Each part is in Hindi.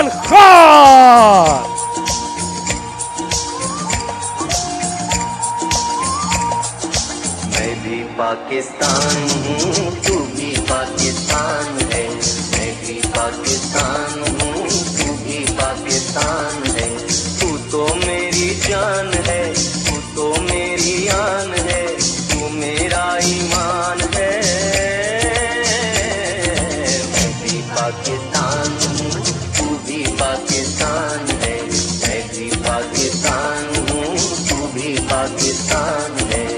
इमरान खान। मैं भी पाकिस्तान हूँ, तू भी पाकिस्तान है। मैं भी पाकिस्तान हूँ, तू भी पाकिस्तान है। तू तो मेरी जान है, तू तो मेरी आन है, तू मेरा ईमान है। मैं भी पाकिस्तान हूँ, तू भी पाकिस्तान है। मैं भी पाकिस्तान हूँ, तू भी पाकिस्तान है।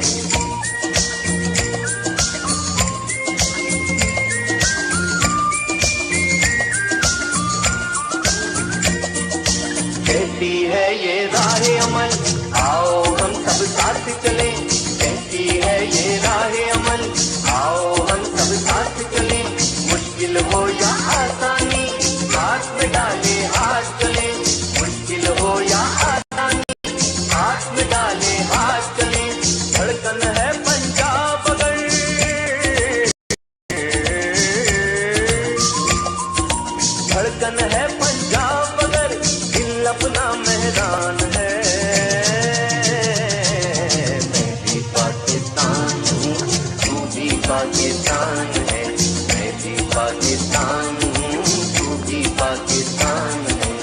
कहती है ये राहे अमल, आओ हम सब साथ चले। कहती है ये राहे अमल, आओ हम सब साथ चले। मुश्किल हो या आसानी, हाथ में डाले हाथ चले। मुश्किल हो या आसानी, हाथ में डाले हाथ चले। धड़कन है पंजाब अगर, धड़कन है पंजाब अगर, दिल अपना मैदान है। मैं भी पाकिस्तान हूँ, तू भी पाकिस्तान है। मैं भी पाकिस्तान हूँ, तू भी पाकिस्तान है।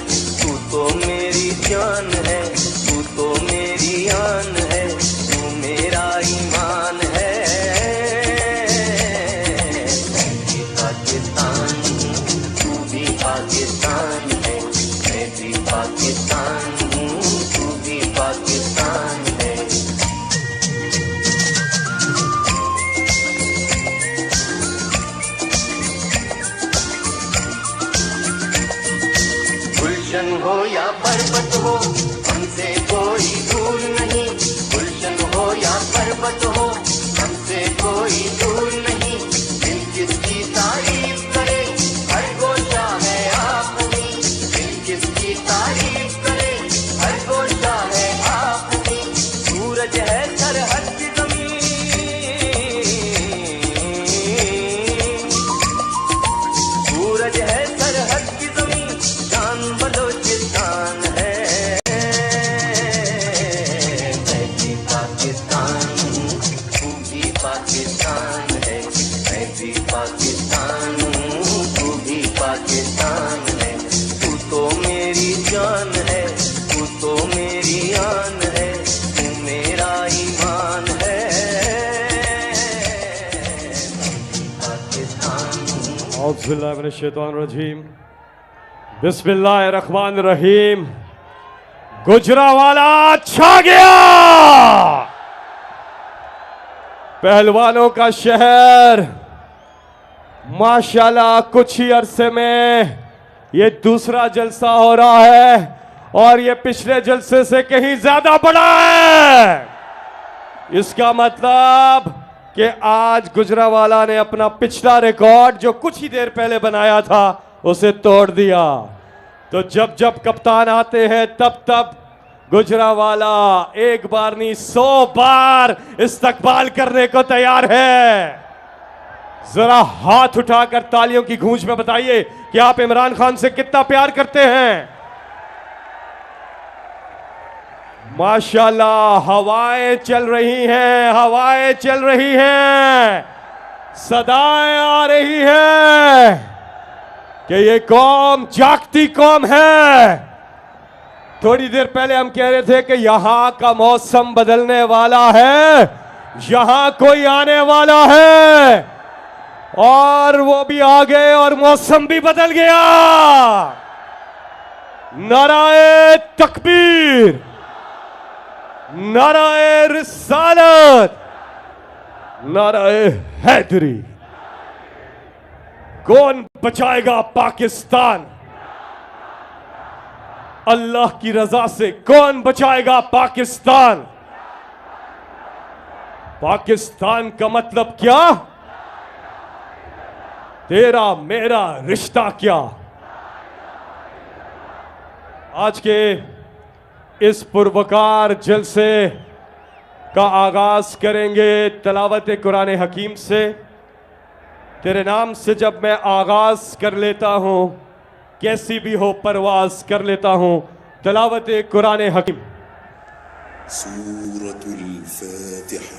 तू तो मेरी जान है, तू तो मेरी आन है, तू मेरा ईमान है। मैं भी पाकिस्तान हूँ, तू भी पाकिस्तान है। मैं भी पाकिस्तान हूँ, तू भी पाकिस्तान है। गुलशन हो या पर्वत हो, हमसे कोई दूर नहीं। गुलशन हो या पर्वत हो, हमसे कोई दूर नहीं। दिल किसकी तारीफ करे, हर गोशा है आपनी। दिल किसकी तारीफ करे, हर गोशा है आपनी। सूरज है सरहद की ज़मीन, सूरज है सरहद की ज़मीन, जान बलोचिस्तान है। मैं भी पाकिस्तान हूँ, तू भी पाकिस्तान है। मैं भी पाकिस्तान हूँ, तू भी पाकिस्तान है। तू तो मेरी जान है, तू तो मेरी आन है, तू मेरा ईमान है। मैं भी पाकिस्तान हूँ। औज़ुबिल्लाहि मिनश्शैतानिर्रजीम, बिस्मिल्लाहिर्रहमानिर्रहीम। गुजरावाला छा गया, पहलवानों का शहर। माशाल्लाह कुछ ही अरसे में ये दूसरा जलसा हो रहा है और ये पिछले जलसे से कहीं ज्यादा बड़ा है। इसका मतलब कि आज गुजरावाला ने अपना पिछला रिकॉर्ड जो कुछ ही देर पहले बनाया था उसे तोड़ दिया। तो जब जब कप्तान आते हैं तब तब गुजरावाला एक बार नहीं 100 बार इस्तकबाल करने को तैयार है। जरा हाथ उठाकर तालियों की गूंज में बताइए कि आप इमरान खान से कितना प्यार करते हैं। माशाल्लाह हवाएं चल रही हैं, हवाएं चल रही हैं, सदाएं आ रही हैं कि ये कौम जागती कौम है। थोड़ी देर पहले हम कह रहे थे कि यहां का मौसम बदलने वाला है, यहां कोई आने वाला है, और वो भी आ गए और मौसम भी बदल गया। नाराए तकबीर, नाराए रिसालत, नाराए हैदरी। कौन बचाएगा पाकिस्तान? अल्लाह की रजा से कौन बचाएगा पाकिस्तान? पाकिस्तान का मतलब क्या? तेरा मेरा रिश्ता क्या? आज के इस पुरवकार जलसे का आगाज करेंगे तलावत कुरान हकीम से। तेरे नाम से जब मैं आगाज कर लेता हूं कैसी भी हो परवाज कर लेता हूं तलावत कुरान हकीम। सूरतुल फातिहा।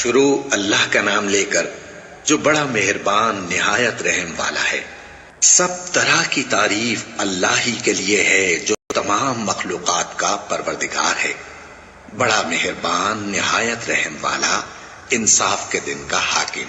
शुरू अल्लाह का नाम लेकर जो बड़ा मेहरबान निहायत रहम वाला है। सब तरह की तारीफ अल्लाह ही के लिए है जो तमाम मखलूकात का परवरदिगार है। बड़ा मेहरबान निहायत रहम वाला इंसाफ के दिन का हाकिम।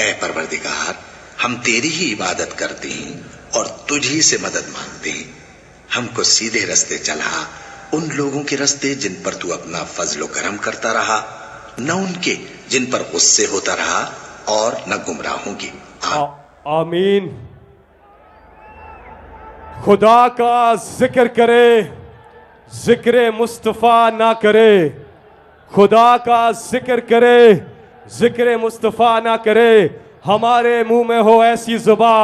ऐ परवरदिगार, हम तेरी ही इबादत करते हैं और तुझी से मदद मांगते हैं। हमको सीधे रास्ते चला, उन लोगों के रास्ते जिन पर तू अपना फजलो करम करता रहा, न उनके जिन पर गुस्से होता रहा और न गुमराहों की। आमीन। खुदा का जिक्र करे, जिक्र मुस्तफ़ा ना करे। खुदा का जिक्र करे, जिक्र मुस्तफ़ा ना करे। हमारे मुंह में हो ऐसी जुबा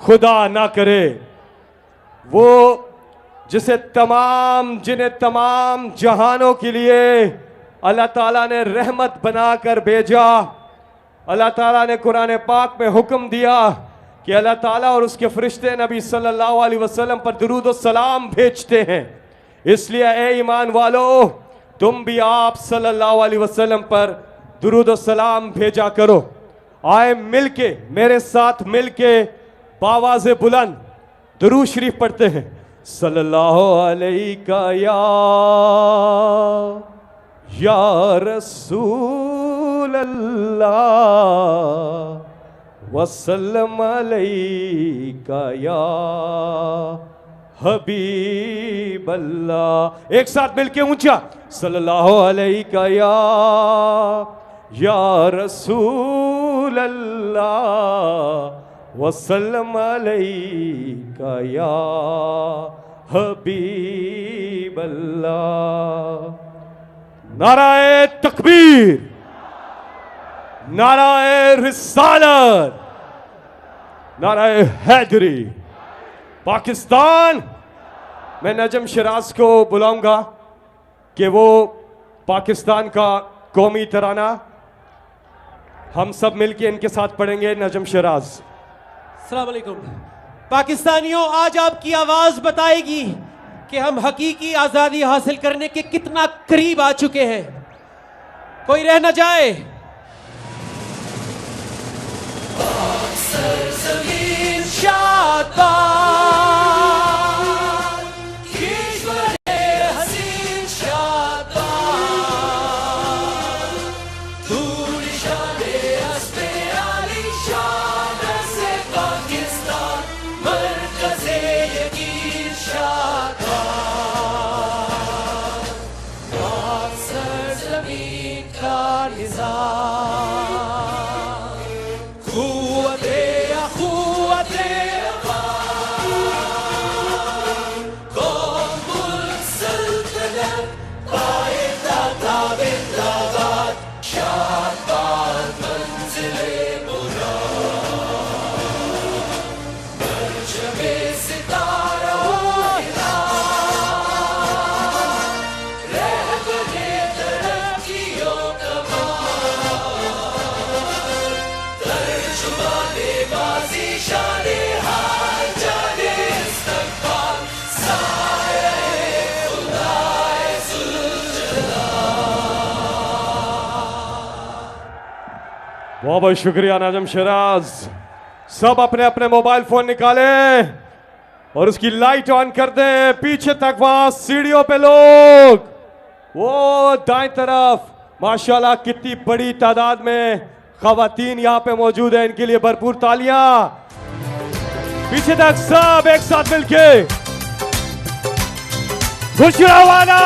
खुदा ना करे। वो जिन्हें तमाम जहानों के लिए अल्लाह ताला ने रहमत बनाकर भेजा। अल्लाह ताला ने कुरान पाक में हुक्म दिया कि अल्लाह ताला और उसके फरिश्ते नबी सल्लल्लाहु अलैहि वसल्लम पर दुरूद और सलाम भेजते हैं। इसलिए ए ईमान वालों, तुम भी आप सल्लल्लाहु अलैहि वसल्लम पर दुरूद और सलाम भेजा करो। आए मिलके, मेरे साथ मिलके बावाज़े बुलंद दुरूद शरीफ पढ़ते हैं। सल्लल्लाहु अलैहि या रसूल अल्लाह वसल्लम अलैका या हबीब अल्लाह। एक साथ मिलके ऊंचा, सल्लल्लाहु अलैका या रसूल अल्लाह वसल्लम अलैका या हबीब अल्लाह। नाराए तकबीर, नाराए रिसालत, नाराए हैदरी। पाकिस्तान, मैं नजम शिराज को बुलाऊंगा कि वो पाकिस्तान का कौमी तराना हम सब मिलके इनके साथ पढ़ेंगे। नजम शिराज। अस्सलाम वालेकुम। पाकिस्तानियों, आज आपकी आवाज बताएगी कि हम हकीकी आजादी हासिल करने के कितना करीब आ चुके हैं। कोई रह न जाए। सरजमीन शादाब, किश्वरे हसीन शादाब, तू निशाने हस्ते आली शान से पाकिस्तान, मरकज़े यकीन शादाब, पाक सरजमीन का निज़ाम, क़ुव्वते अख़ुव्वते कौम मुल्क-सल्तनत, पाए-दाता ज़िंदाबाद, शाबाद मंज़िले मुराद, परचमे सितारा हो हिलाल, रहबरे तरक्कियों का माल, तर्जुमाने बाज़ी शाने हाल जाने इस्तक़बाल, साए खुदाए ज़ुल्जलाल। बहुत बहुत शुक्रिया नजम शिराज। सब अपने अपने मोबाइल फोन निकालें और उसकी लाइट ऑन कर दें। पीछे तक वहां सीढ़ियों पे लोग, वो दाएं तरफ माशाल्लाह कितनी बड़ी तादाद में खवातीन यहाँ पे मौजूद है, इनके लिए भरपूर तालियां। पीछे तक सब एक साथ मिलके गुजरावाला,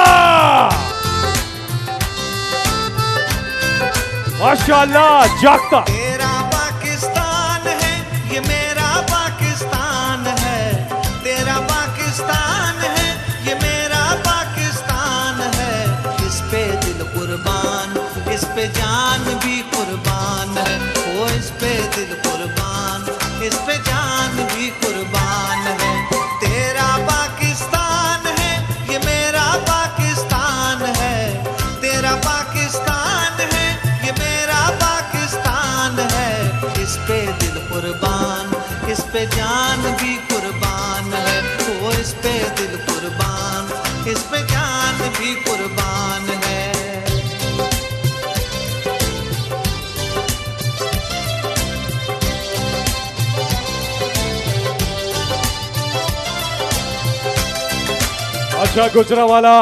माशाल्लाह जागता। तेरा पाकिस्तान है ये मेरा पाकिस्तान है, तेरा पाकिस्तान है ये मेरा पाकिस्तान है। इस पे दिल कुर्बान, इस पे जान भी कुर्बान है। ओ इस पे दिल कुर्बान, इस पे जान भी कुर्बान है। तेरा पाकिस्तान है ये मेरा पाकिस्तान है, तेरा पाकिस्तान है ये मेरा पाकिस्तान है। इस पे दिल कुर्बान, इस पे जान भी कुर्बान है। ओ इस पे दिल कुर्बान, इस पे जान भी कुर्बान है। अच्छा गुजरावाला,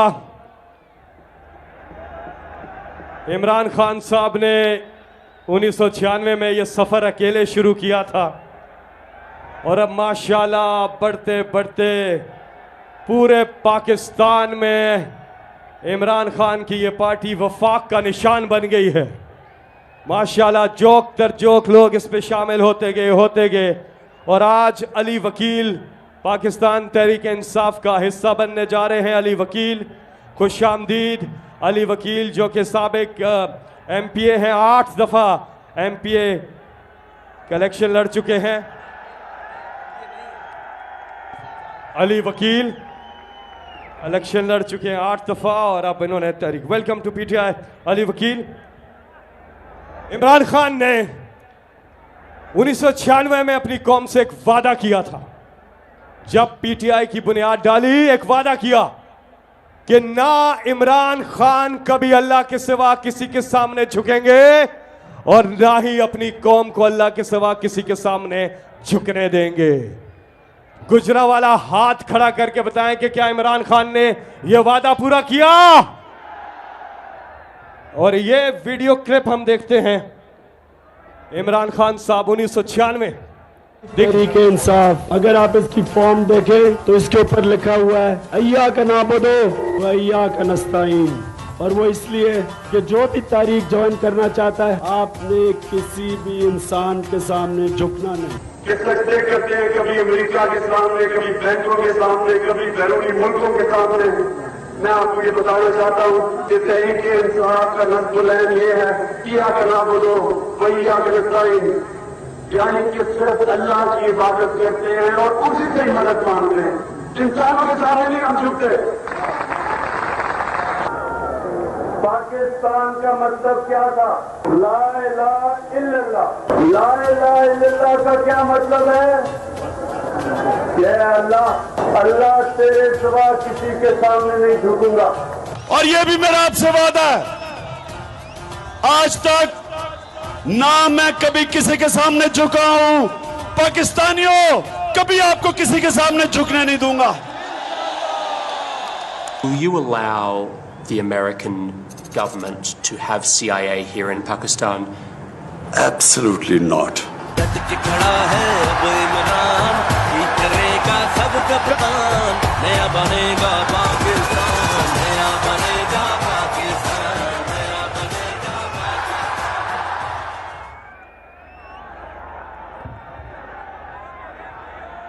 इमरान खान साहब ने 1996 में ये सफर अकेले शुरू किया था और अब माशाल्लाह बढ़ते बढ़ते पूरे पाकिस्तान में इमरान खान की ये पार्टी वफाक का निशान बन गई है। माशाल्लाह जोक दर जोक लोग इस पे शामिल होते गए और आज अली वकील पाकिस्तान तहरीक इंसाफ का हिस्सा बनने जा रहे हैं। अली वकील खुश आमदीद। अली वकील जो कि साबिक MPA हैं, 8 दफ़ा MPA कलेक्शन लड़ चुके हैं। अली वकील इलेक्शन लड़ चुके हैं 8 दफ़ा और अब इन्होंने तहरीक। वेलकम टू PTI अली वकील। इमरान खान ने 1996 में अपनी कौम से एक वादा किया था, जब PTI की बुनियाद डाली, एक वादा किया कि ना इमरान खान कभी अल्लाह के सिवा किसी के सामने झुकेंगे और ना ही अपनी कौम को अल्लाह के सिवा किसी के सामने झुकने देंगे। गुजरावाला हाथ खड़ा करके बताएं कि क्या इमरान खान ने यह वादा पूरा किया। और ये वीडियो क्लिप हम देखते हैं। इमरान खान साहब 1996 तहरीक इंसाफ, अगर आप इसकी फॉर्म देखें तो इसके ऊपर लिखा हुआ है अय्या का नाबुदो व अय्या का नस्ताईन, और वो इसलिए कि जो भी तारीख ज्वाइन करना चाहता है आपने किसी भी इंसान के सामने झुकना नहीं। किसलते करते हैं कभी अमेरिका के सामने, कभी बैंकों के सामने, कभी बैरूनी मुल्कों के सामने। मैं आपको ये बताना चाहता हूँ कि तहरीक इंसाफ का नस्बुलैन ये है किया का नाबुदो व अय्या का नस्ताईन, यानी कि सिर्फ अल्लाह की इबादत करते हैं और उसी से ही मदद मांगते हैं, इंसानों के सामने नहीं हम झुकते। पाकिस्तान का मतलब क्या था? ला इलाहा इल्लल्लाह। ला इलाहा इल्लल्लाह का क्या मतलब है? ये अल्लाह, अल्लाह तेरे सिवा किसी के सामने नहीं झुकूंगा। और ये भी मेरा आपसे वादा है, आज तक ना मैं कभी किसी के सामने झुका हूं, पाकिस्तानियों कभी आपको किसी के सामने झुकने नहीं दूंगा। Will you allow the American government to have CIA here in Pakistan? Absolutely not.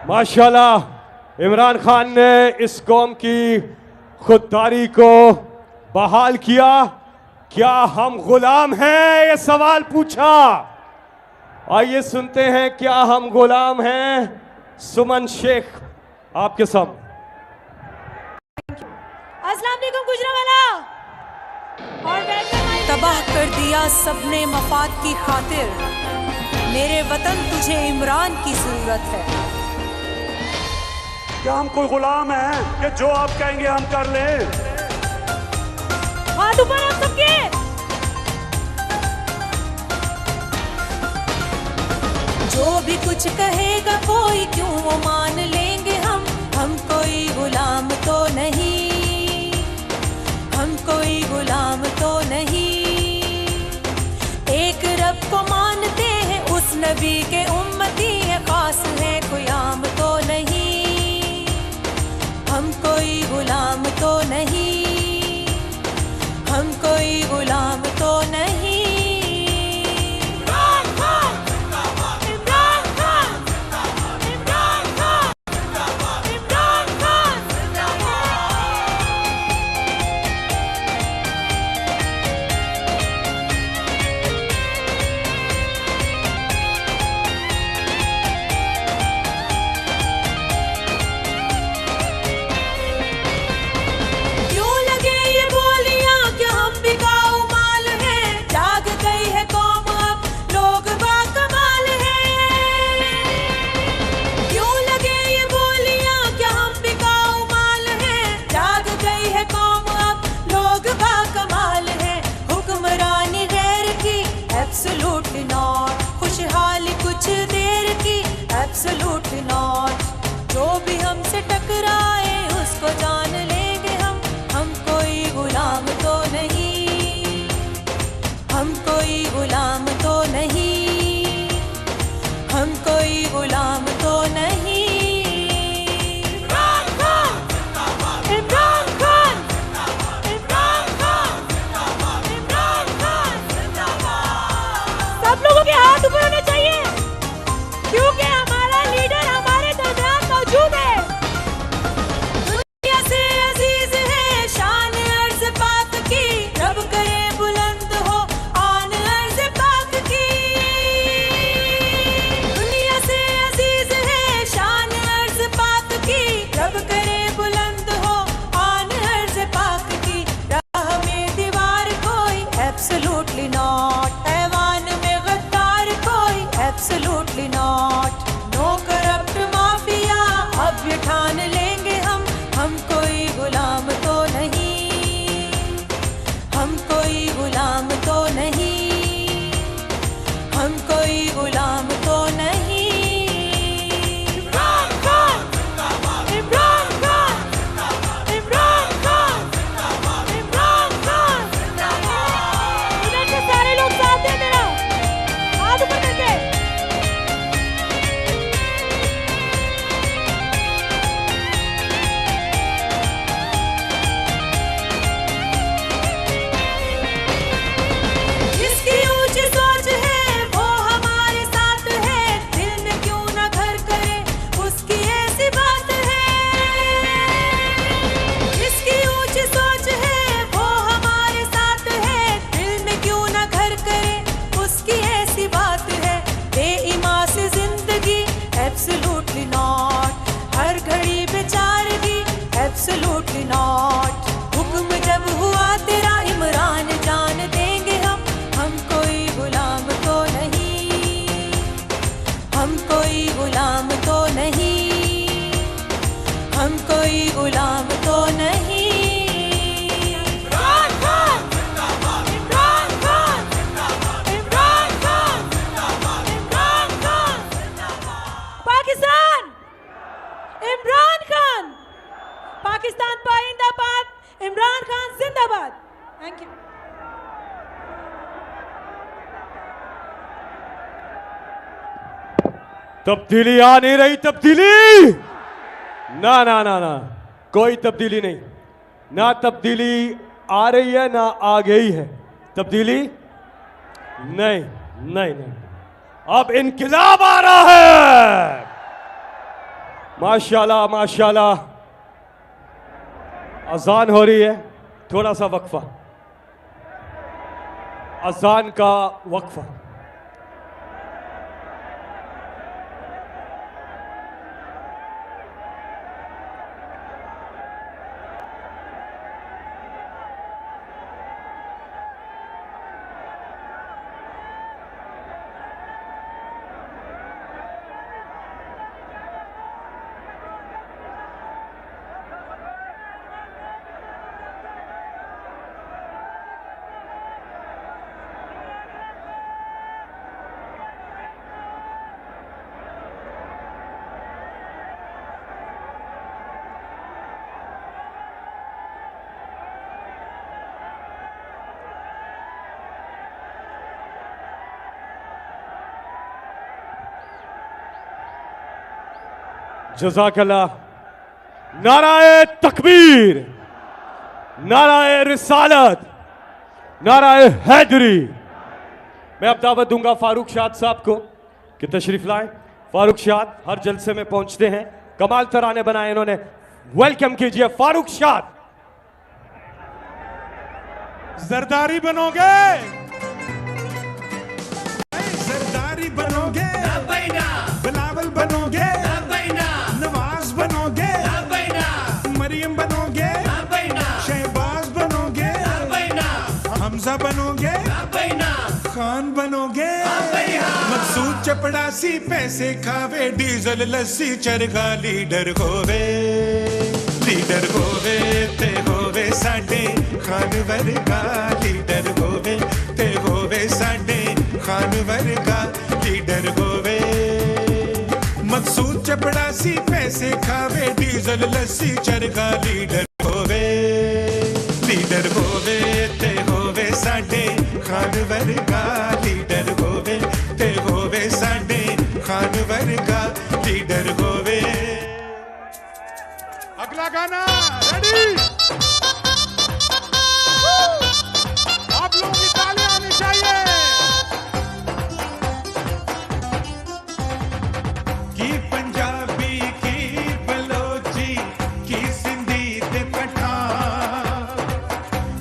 माशाल्लाह इमरान खान ने इस कौम की खुददारी को बहाल किया। क्या हम गुलाम हैं, ये सवाल पूछा। आइए सुनते हैं क्या हम गुलाम हैं। सुमन शेख आपके सामने। अस्सलाम वालेकुम गुजरावाला। और तबाह कर दिया सबने मफाद की खातिर, मेरे वतन तुझे इमरान की जरूरत है। क्या हम कोई गुलाम हैं कि जो आप कहेंगे हम कर लें? हाथ ऊपर आप सबके। जो भी कुछ कहेगा कोई क्यों वो मान लेंगे हम कोई गुलाम तो नहीं, हम कोई गुलाम तो नहीं। नबी के उम्मती है, खास है, कोई आम तो नहीं, हम कोई गुलाम तो नहीं, हम कोई गुलाम तो नहीं। इमरान खान जिंदाबाद, इमरान खान जिंदाबाद, इमरान खान जिंदाबाद, इमरान खान जिंदाबाद। क्यों लगे ये बोलियां, क्या हम बिकाऊ माल हैं, जाग गई है कौम अब लोग बाकमाल हैं। क्यों लगे ये बोलियां, क्या हम बिकाऊ माल हैं, जाग गई है कौम अब लोग बाकमाल हैं। हुक्मरानी गैर की एब्सोल्युटली नॉट, खुशहाली कुछ देर की एब्सोल्युटली नॉट। जो भी हमसे टकराए उसको जान लेंगे हम कोई गुलाम तो नहीं, हम कोई गुलाम तो नहीं, हम कोई गुलाम तो नहीं। इमरान खान जिंदाबाद, इमरान खान जिंदाबाद, इमरान खान जिंदाबाद, इमरान खान जिंदाबाद। सब लोगों के हाथ ऊपर होने चाहिए, क्योंकि हमारा लीडर हमारे दरमियान मौजूद है। दुनिया से अजीज है शान अर्ज़ पाक की, रब करे बुलंद हो आन अर्ज़ पाक की। दुनिया से अजीज है शान अर्ज़ पाक की, रब करे बुलंद हो आन अर्ज़ पाक की। राह में दीवार कोई एब्सोल्युटली नॉट, ऐवान में गद्दार कोई absolutely not. No corrupt mafia अब ये ठान लेंगे हम कोई गुलाम तो नहीं, हम कोई गुलाम तो नहीं, हम कोई गुलाम तो नहीं। इमरान खान जिंदाबाद, इमरान खान जिंदाबाद, इमरान खान जिंदाबाद, इमरान खान जिंदाबाद। इधर से सारे लोग साथ दें मेरा, हाथ ऊपर करके। जिसकी ऊंची सोच है वो हमारे साथ है, दिल में क्यों ना घर करे उसकी ऐसी बात है। जिसकी ऊंची सोच है वो हमारे साथ है, दिल में क्यों ना घर करे उसकी ऐसी बात है। बेईमान से जिंदगी एब्सोल्युटली नॉट, हर घड़ी बेचारगी एब्सोल्युटली नॉट। हुक्म जब हुआ तेरा इमरान जान देंगे हम कोई गुलाम तो नहीं, हम कोई गुलाम तो नहीं, हम कोई गुलाम तो नहीं। इमरान खान जिंदाबाद, इमरान खान जिंदाबाद, इमरान खान जिंदाबाद, इमरान खान जिंदाबाद। पाकिस्तान इमरान खान, पाकिस्तान पाइंदाबाद, इमरान खान जिंदाबाद। Thank you. तब्दीली आ नहीं रही, तब्दीली ना ना ना ना, कोई तब्दीली नहीं, ना तब्दीली आ रही है ना आ गई है तब्दीली, नहीं नहीं नहीं, अब इनकलाब आ रहा है। माशाल्लाह माशाल्लाह। अजान हो रही है, थोड़ा सा वक्फा, अजान का वक्फा। जज़ाकल्लाह। नाराए तकबीर, नाराए रिसालत, नाराए हैदरी। मैं अब दावत दूंगा फारूक शाद साहब को कि तशरीफ लाएं। फारूक शाद हर जलसे में पहुंचते हैं, कमाल तराने बनाए इन्होंने। वेलकम कीजिए फारूक शाद। जरदारी बनोगे, जरदारी बनोगे, बिलावल बनोगे, नवाज बनोगे, मरियम बनोगे, शहबाज बनोगे, हमजा बनोगे, खान बनोगे, मकसूद चपड़ासी पैसे खावे, डीजल लस्सी चरखा लीडर होवे, लीडर होवे ते होवे साडे खान वर्गा, लीडर होवे ते होवे साडे खान वर्गा, लीडर होवे। मकसूद चपड़ासी पैसे खावे, डीजल लस्सी चरखा लीडर होवे, लीडर होवे ते होवे साडे खान वर्गा, लीडर होवे ते होवे साडे खान वर्गा, लीडर होवे। अगला गाना रेडी, आप लोगों की तालियां आनी चाहिए। की पंजाबी, की बलोची, की सिंधी ते पठान,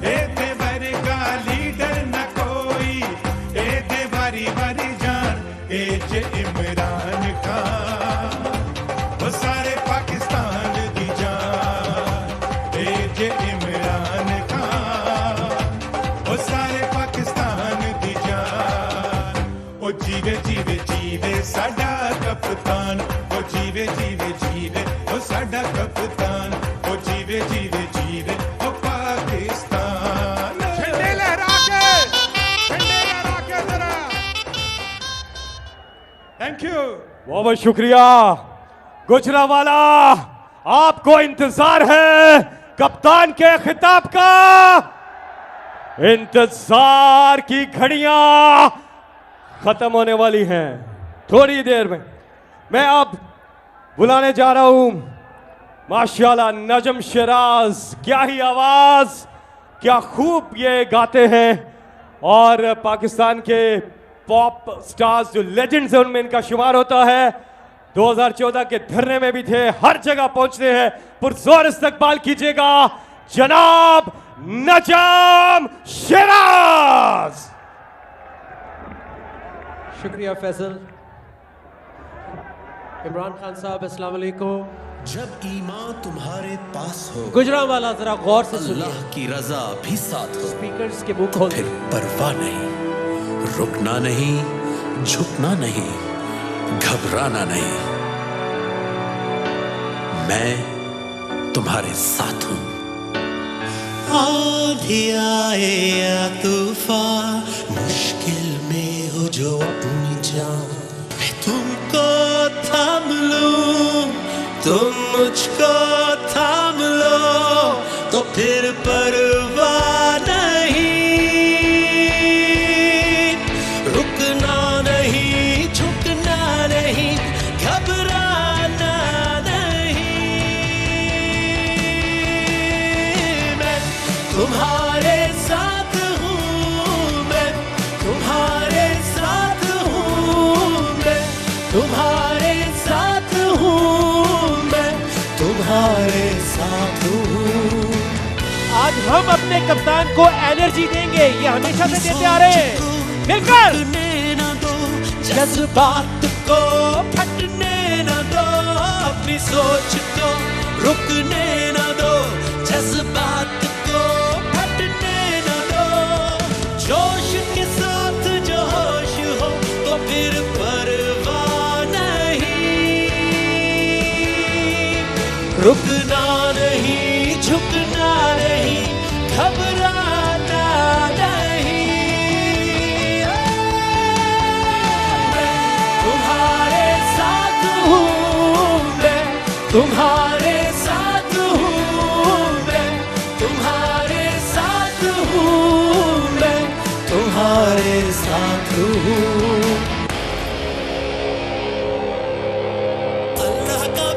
ए वर्गा लीडर न कोई, ए वारी वारी जान, ए जे इमरान खान, वो सारे पाकिस्तान दी जान, ए जे इमरान खान, वो सारे पाकिस्तान दी जान। ओ जीवे जीवे जीवे साडा कप्तान, ओ जीवे जीवे जीवे ओ साडा कप्तान, ओ जीवे जीवे जीवे ओ पाकिस्तान। झंडे लहरा के जरा। थैंक यू, बहुत बहुत शुक्रिया गुजरावाला। आपको इंतजार है कप्तान के खिताब का। इंतजार की घड़ियां खत्म होने वाली हैं थोड़ी देर में। मैं अब बुलाने जा रहा हूं माशाल्लाह नजम शिराज। क्या ही आवाज, क्या खूब ये गाते हैं। और पाकिस्तान के पॉप स्टार्स जो लेजेंड्स हैं उनमें इनका शुमार होता है। 2014 के धरने में भी थे, हर जगह पहुंचते हैं। पुरजोर इस्तकबाल कीजिएगा जनाब नजम शिराज। शुक्रिया फैसल। इमरान खान साहब अस्सलाम वालेकुम। जब ईमान तुम्हारे पास हो, गुजरावाला जरा गौर से सुनिए। अल्लाह की रजा भी साथ हो, स्पीकर्स के मुंह खोल। फिर परवाह नहीं, रुकना नहीं, झुकना नहीं, घबराना नहीं, मैं तुम्हारे साथ हूं। आंधी आए या तूफान, मुश्किल में हो जो अपनी जान, मैं तुमको थाम लूं, तुम मुझको थाम लो, तो फिर परवाह नहीं, रुकना नहीं, झुकना नहीं, घबराना नहीं, मैं तुम्हारे साथ हूँ, मैं तुम्हारे साथ हूँ, मैं तुम्हारे साथ हूँ, मैं तुम्हारे साथ हूँ। आज हम अपने कप्तान को एनर्जी देंगे, ये हमेशा से देते आ रहे हैं। मिलकर जज्बात को फटने न दो, अपनी सोच को रुकने न दो, जज्बात को फटने न दो, जोश के साथ जो होश हो तो फिर परवाह नहीं, रुकना नहीं, झुकना नहीं, घबराना नहीं, मैं तुम्हारे साथ हूँ, मैं तुम्हारे साथ हूँ, मैं तुम्हारे साथ हूँ, मैं तुम्हारे साथ हूँ। अल्लाह का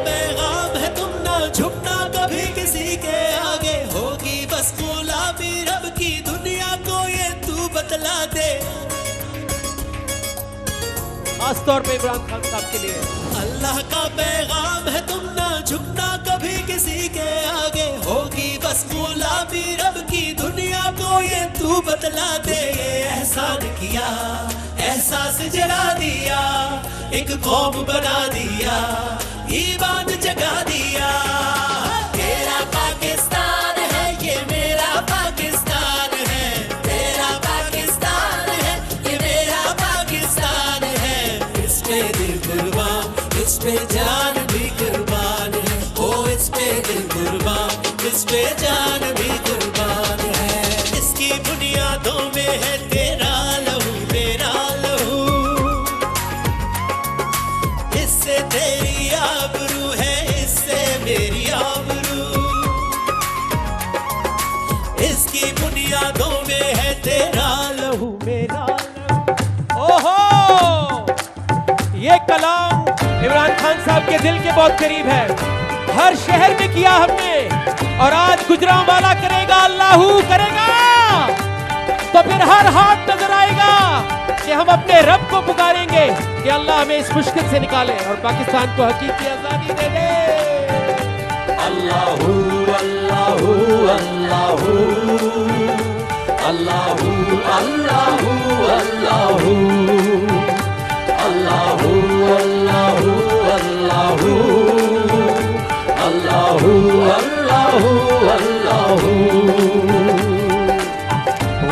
बतला दे। खास तौर पे इमरान खान साहब के लिए अल्लाह का पैगाम है तुम ना झुकना कभी किसी के आगे, होगी बस गुलामी रब की दुनिया को ये तू बतला दे। ये एहसान किया, एहसास जला दिया, एक कौम बना दिया, ईमान जगा दिया। तेरा पाकिस्तान है ये मेरा पाकिस्तान है, तेरा पाकिस्तान है ये मेरा पाकिस्तान है। इस पे दिल कुर्बान, इस पे जान भी कुर्बान है, ओ इस पे दिल कुर्बान, इस पे जान भी कुर्बान है। इसकी बुनियादों में है तेरा लहू मेरा लहू, इससे तेरी आबरू है, इससे मेरी आबरू। इसकी बुनियादों में है तेरा लहू मेरा लहू। ओहो, ये कलाम इमरान खान साहब के दिल के बहुत करीब है। हर शहर में किया हमने और आज गुजरांवाला करेगा, अल्लाहू करेगा, तो फिर हर हाथ नजर आएगा कि हम अपने रब को पुकारेंगे कि अल्लाह हमें इस मुश्किल से निकाले और पाकिस्तान को हकीकी आजादी दे दे। अल्लाहू अल्लाहू अल्लाहू अल्लाहू अल्लाहू अल्लाहू अल्लाहू अल्लाहू अल्लाहू अल्लाहू अल्लाहू अल्लाहू।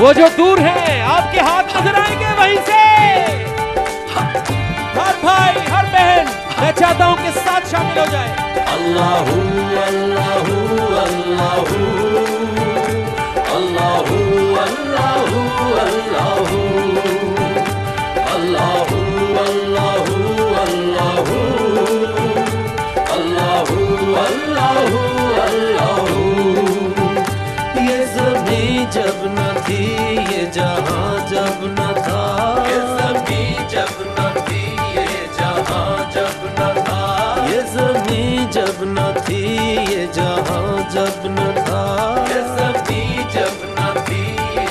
वो जो दूर है आपके हाथ नजर आएंगे वहीं से। हर भाई हर बहन मैं चाहता हूं कि साथ शामिल हो जाए। अल्लाहू अल्लाहू अल्लाहू अल्लाहू अल्लाहू अल्लाहू अल्लाहू अल्लाहू अल्लाहू अल्लाहू अल्लाहू अल्लाहू। ये ज़मीं जब न थी ये जहां जब न था, ये ज़मीं जब न थी ये जहां जब न था, ये ज़मीं जब न थी ये जहां जब न था, ये ज़मीं जब न थी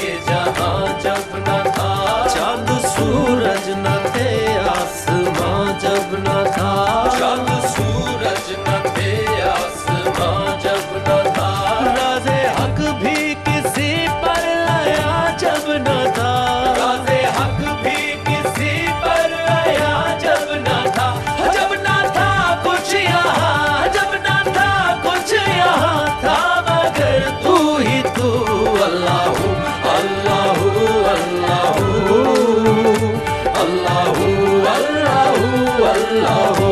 ये जहां जब न था। चांद सूरज न थे आसमां जब न था, चांद सूरज न थे आसमां जब न था। राज़े हक भी किसी पर आया जब न था, राज़े हक भी किसी पर आया जब न था। जब न था कुछ यहाँ, जब न था कुछ यहाँ था, मगर तू ही तू। अल्लाहू अल्लाहू अल्लाहू अल्लाहू अल्लाहू अल्लाहू अल्लाहू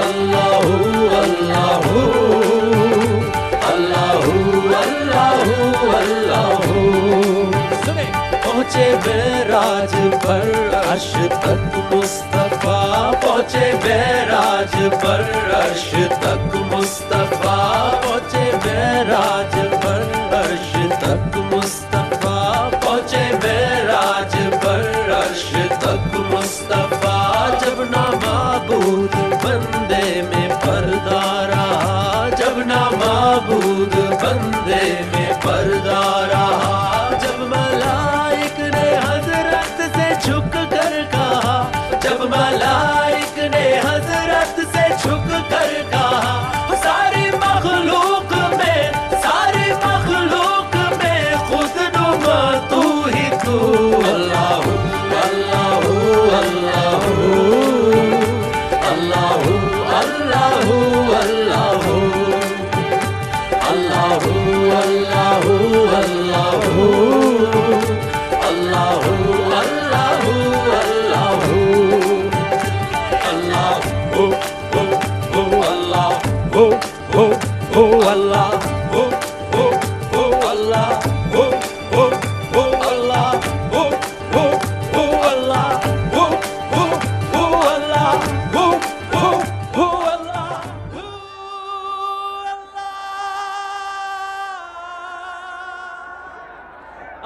अल्लाहू अल्लाहू अल्लाहू अल्लाहू अल्लाहू। पहुँचे बैराज पर अर्श तक मुस्तफा, पहुँचे बैराज पर अर्श तक मुस्तफा, पहुँचे बैराज पर अर्श तक मुस्तफा, पहुँचे बैराज पर अर्श तक मुस्तफा। जब ना माबूद बंदे में पर्दा रहा, जब ना माबूद बंदे में पर्दा रहा, जब मलाइक ने हजरत से झुक कर कहा, जब मलाइक ने हजरत से झुक कर कहा, सारी मखलूक में, सारी मखलूक में खुद नुमा तू ही तू। अल्लाहू अल्लाहू अल्लाहू अल्लाहू अल्लाहू अल्लाहू अल्लाहू अल्लाहू अल्लाहू अल्लाहू अल्लाहू अल्लाहू अल्लाहू अल्लाहू अल्लाहू अल्लाहू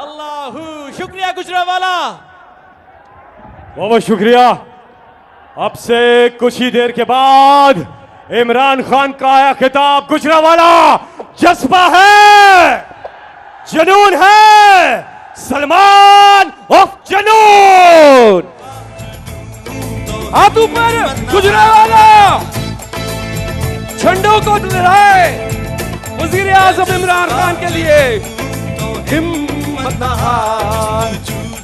अल्लाहू। शुक्रिया गुजरांवाला। बहुत शुक्रिया। अब से कुछ ही देर के बाद इमरान खान का आया खिताब गुजरांवाला जज्बा है, जुनून है, सलमान ऑफ जुनून। हाथ ऊपर, गुजरांवाला झंडों को लहराए वजीर आजम इमरान खान के लिए। हिम्मत न हार,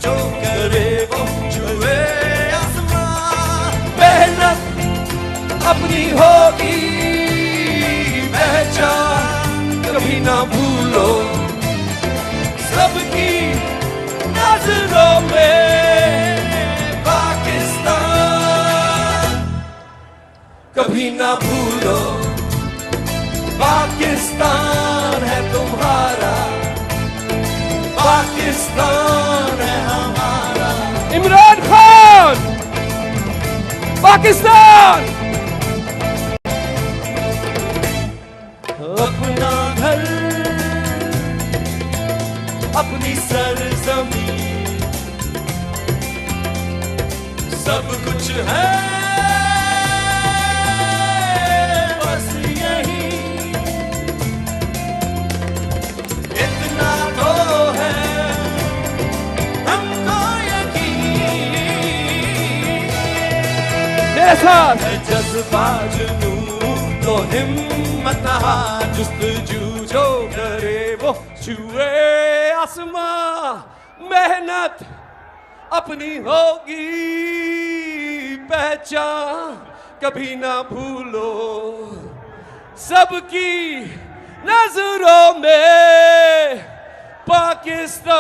जो करे वो छुए आसमां। मेहनत अपनी होगी पहचान, कभी ना भूलो सबकी नजरों में पाकिस्तान। कभी ना भूलो पाकिस्तान है तुम्हारा, पाकिस्तान है हमारा। इमरान खान, पाकिस्तान अपना घर, अपनी सरजमीं, सब कुछ है बस यही। इतना तो है हमको यकीन, मेरे साथ है जज्बा जुनून तो हिम्मत न हार। जुस्तजू जो करे वो छुए आसमां। मेहनत अपनी होगी पहचान, कभी ना भूलो सबकी नजरों में पाकिस्तान।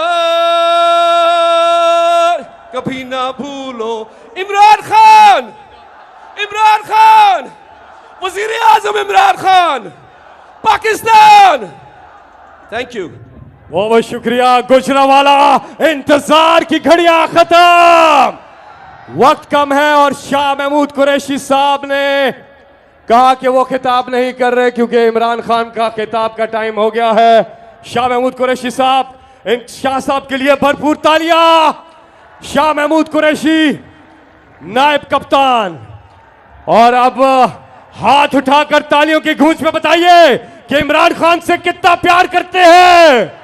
कभी ना भूलो इमरान खान, इमरान खान, वजीर आजम इमरान खान, पाकिस्तान। थैंक यू, बहुत बहुत शुक्रिया गुजरांवाला। इंतजार की घड़ियां खत्म, वक्त कम है और शाह महमूद कुरैशी साहब ने कहा कि वो खिताब नहीं कर रहे क्योंकि इमरान खान का खिताब का टाइम हो गया है। शाह महमूद कुरैशी साहब, इन शाह साहब के लिए भरपूर तालियां। शाह महमूद कुरैशी नायब कप्तान, और अब हाथ उठाकर तालियों की गूंज में बताइए कि इमरान खान से कितना प्यार करते हैं।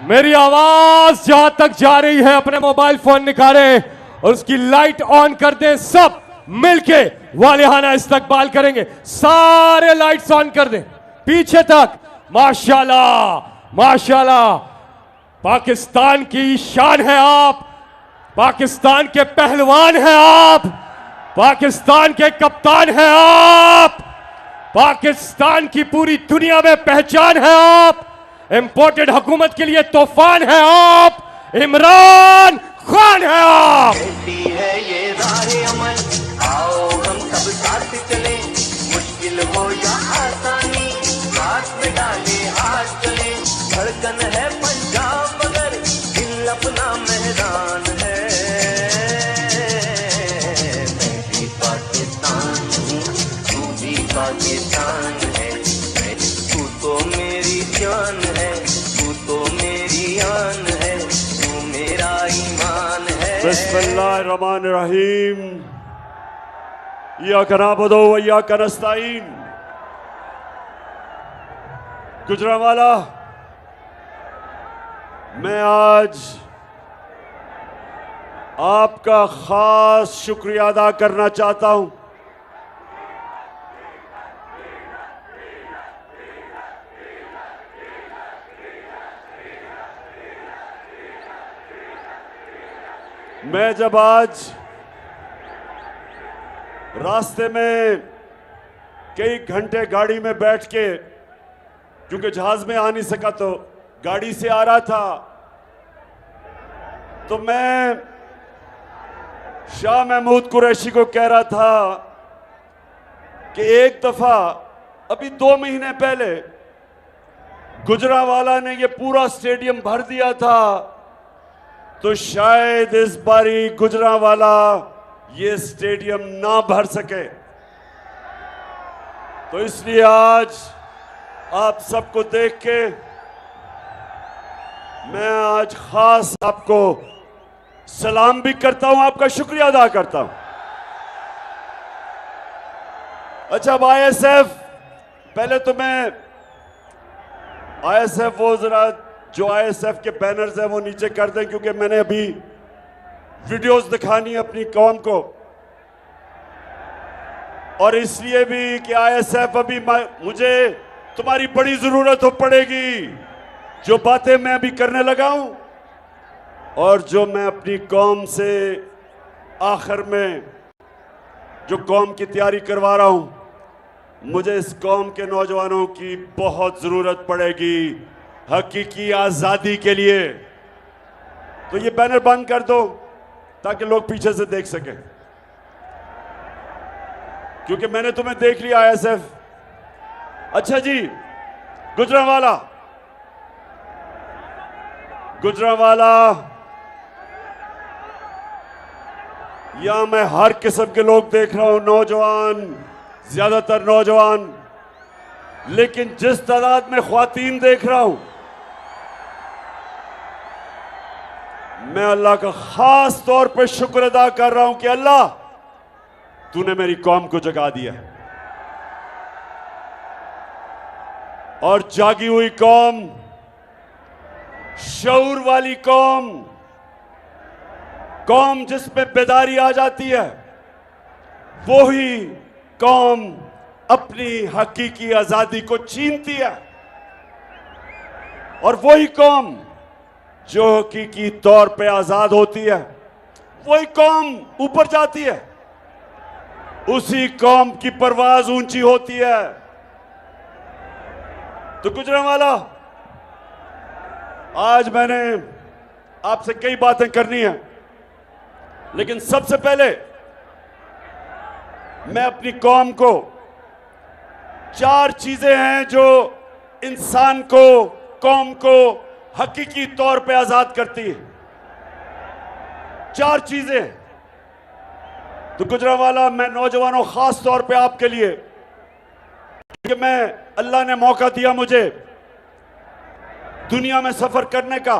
मेरी आवाज जहां तक जा रही है अपने मोबाइल फोन निकालें और उसकी लाइट ऑन कर दें। सब मिलके वालिहाना इस्तकबाल करेंगे। सारे लाइट्स ऑन कर दें पीछे तक। माशाल्लाह, माशाल्लाह, पाकिस्तान की शान है आप, पाकिस्तान के पहलवान हैं आप, पाकिस्तान के कप्तान हैं आप, पाकिस्तान की पूरी दुनिया में पहचान है आप, इंपोर्टेड हुकूमत के लिए तूफान है आप, इमरान खान है आप। है ये राह अमल, आओ हम सब साथ चले, मुश्किल हो या आसानी, साथ में डाले हाथ चले। धड़कन है पंजाब मगर दिल अपना मैदान है। मैं भी पाकिस्तान हूँ, तू भी पाकिस्तान है। तू तो मेरी जान है, तू तो मेरी आन है, तू मेरा ईमान है। बिस्मिल्लाहिर्रहमानिर्रहीम। इय्याका नअबुदु व इय्याका नस्तईन। गुजरांवाला, मैं आज आपका खास शुक्रिया अदा करना चाहता हूं। मैं जब आज रास्ते में कई घंटे गाड़ी में बैठ के, क्योंकि जहाज में आ नहीं सका तो गाड़ी से आ रहा था, तो मैं शाह महमूद कुरैशी को कह रहा था कि एक दफा अभी 2 महीने पहले गुजरांवाला ने ये पूरा स्टेडियम भर दिया था, तो शायद इस बारी गुजरांवाला ये स्टेडियम ना भर सके। तो इसलिए आज आप सबको देख के मैं आज खास आपको सलाम भी करता हूं, आपका शुक्रिया अदा करता हूं। अच्छा, अब ISF, पहले तो मैं आईएसएफ वो जरा जो आईएसएफ के बैनर्स हैं वो नीचे कर दें, क्योंकि मैंने अभी वीडियोस दिखानी है अपनी कौम को, और इसलिए भी कि आईएसएफ अभी मुझे तुम्हारी बड़ी जरूरत हो पड़ेगी। जो बातें मैं अभी करने लगा हूं और जो मैं अपनी कौम से आखिर में जो कौम की तैयारी करवा रहा हूं, मुझे इस कौम के नौजवानों की बहुत जरूरत पड़ेगी हकीकी आजादी के लिए। तो ये बैनर बंद कर दो ताकि लोग पीछे से देख सकें, क्योंकि मैंने तुम्हें देख लिया आईएसएफ। अच्छा जी, गुजरांवाला यहां मैं हर किस्म के लोग देख रहा हूं, नौजवान, ज्यादातर नौजवान, लेकिन जिस तादाद में ख्वातीन देख रहा हूं, मैं अल्लाह का खास तौर पर शुक्र अदा कर रहा हूं कि अल्लाह तूने मेरी कौम को जगा दिया, और जागी हुई कौम, शऊर वाली कौम, कौम जिसमें बेदारी आ जाती है, वो ही कौम अपनी हकीकी आजादी को छीनती है, और वही कौम जो हकीकी तौर पे आजाद होती है, वही कौम ऊपर जाती है, उसी कौम की परवाज ऊंची होती है। तो गुजरांवाला, आज मैंने आपसे कई बातें करनी है, लेकिन सबसे पहले मैं अपनी कौम को, 4 चीजें हैं जो इंसान को, कौम को हकीकी तौर पे आजाद करती है। 4 चीजें। तो गुजरांवाला, मैं नौजवानों, खास तौर पे आपके लिए, कि अल्लाह ने मौका दिया मुझे दुनिया में सफर करने का,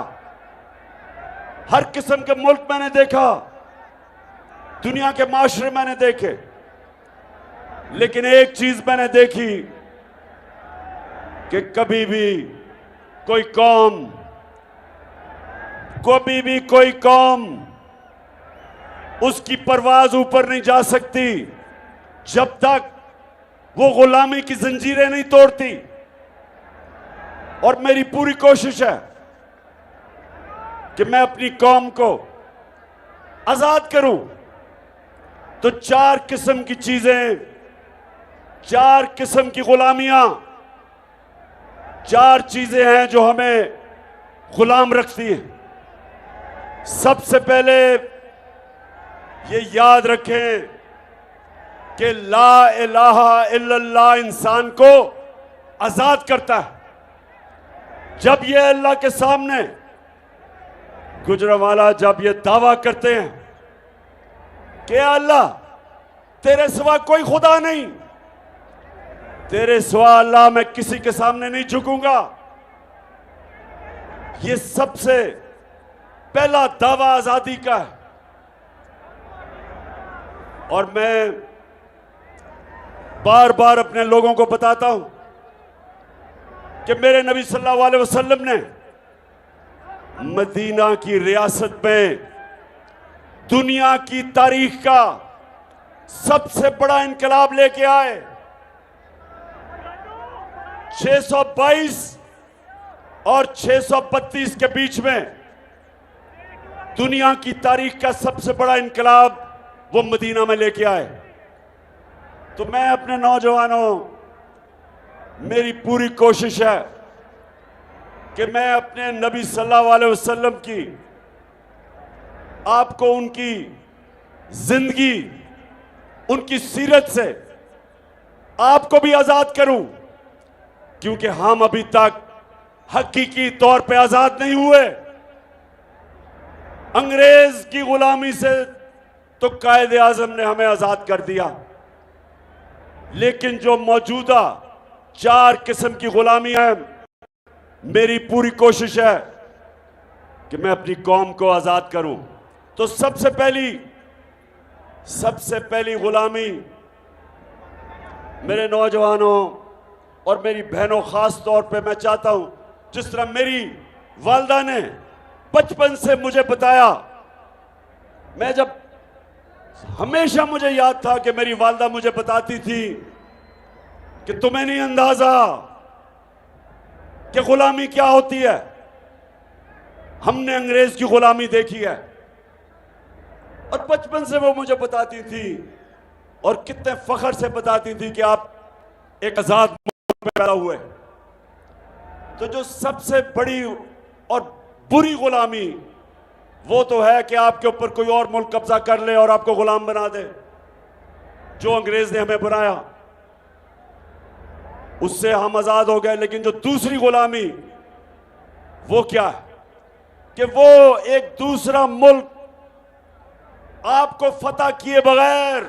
हर किस्म के मुल्क मैंने देखा, दुनिया के माशरे मैंने देखे, लेकिन एक चीज मैंने देखी कि कभी भी कोई कौम उसकी परवाज ऊपर नहीं जा सकती जब तक वो गुलामी की जंजीरें नहीं तोड़ती। और मेरी पूरी कोशिश है कि मैं अपनी कौम को आजाद करूं। तो 4 किस्म की चीजें, 4 किस्म की गुलामियां, 4 चीजें हैं जो हमें गुलाम रखती हैं। सबसे पहले ये याद रखें कि ला इलाहा इल्लल्लाह इंसान को आजाद करता है। जब ये अल्लाह के सामने, गुजरांवाला, जब ये दावा करते हैं कि अल्लाह तेरे सिवा कोई खुदा नहीं, तेरे सिवा अल्लाह मैं किसी के सामने नहीं झुकूंगा, ये सबसे पहला दावा आजादी का है। और मैं बार बार अपने लोगों को बताता हूं कि मेरे नबी सल्लल्लाहु अलैहि वसल्लम ने मदीना की रियासत में दुनिया की तारीख का सबसे बड़ा इनकलाब लेके आए। 622 और 632 के बीच में दुनिया की तारीख का सबसे बड़ा इनकलाब वो मदीना में लेके आए। तो मैं अपने नौजवानों, मेरी पूरी कोशिश है कि मैं अपने नबी सल्लल्लाहु अलैहि वसल्लम की, आपको उनकी जिंदगी, उनकी सीरत से आपको भी आजाद करूं, क्योंकि हम अभी तक हकीकी तौर पे आजाद नहीं हुए। अंग्रेज की गुलामी से तो कायदे आजम ने हमें आजाद कर दिया, लेकिन जो मौजूदा 4 किस्म की गुलामी है, मेरी पूरी कोशिश है कि मैं अपनी कौम को आजाद करूं। तो सबसे पहली गुलामी, मेरे नौजवानों और मेरी बहनों, खास तौर पे मैं चाहता हूं जिस तरह मेरी वालदा ने बचपन से मुझे बताया, मैं जब हमेशा मुझे याद था कि मेरी वालदा मुझे बताती थी कि तुम्हें नहीं अंदाजा कि गुलामी क्या होती है। हमने अंग्रेज की गुलामी देखी है और बचपन से वो मुझे बताती थी और कितने फख्र से बताती थी कि आप एक आजाद मुल्क में पैदा हुए। तो जो सबसे बड़ी और बुरी गुलामी वो तो है कि आपके ऊपर कोई और मुल्क कब्जा कर ले और आपको गुलाम बना दे, जो अंग्रेज ने हमें बनाया। उससे हम आजाद हो गए। लेकिन जो दूसरी गुलामी वो क्या है कि वो एक दूसरा मुल्क आपको फतह किए बगैर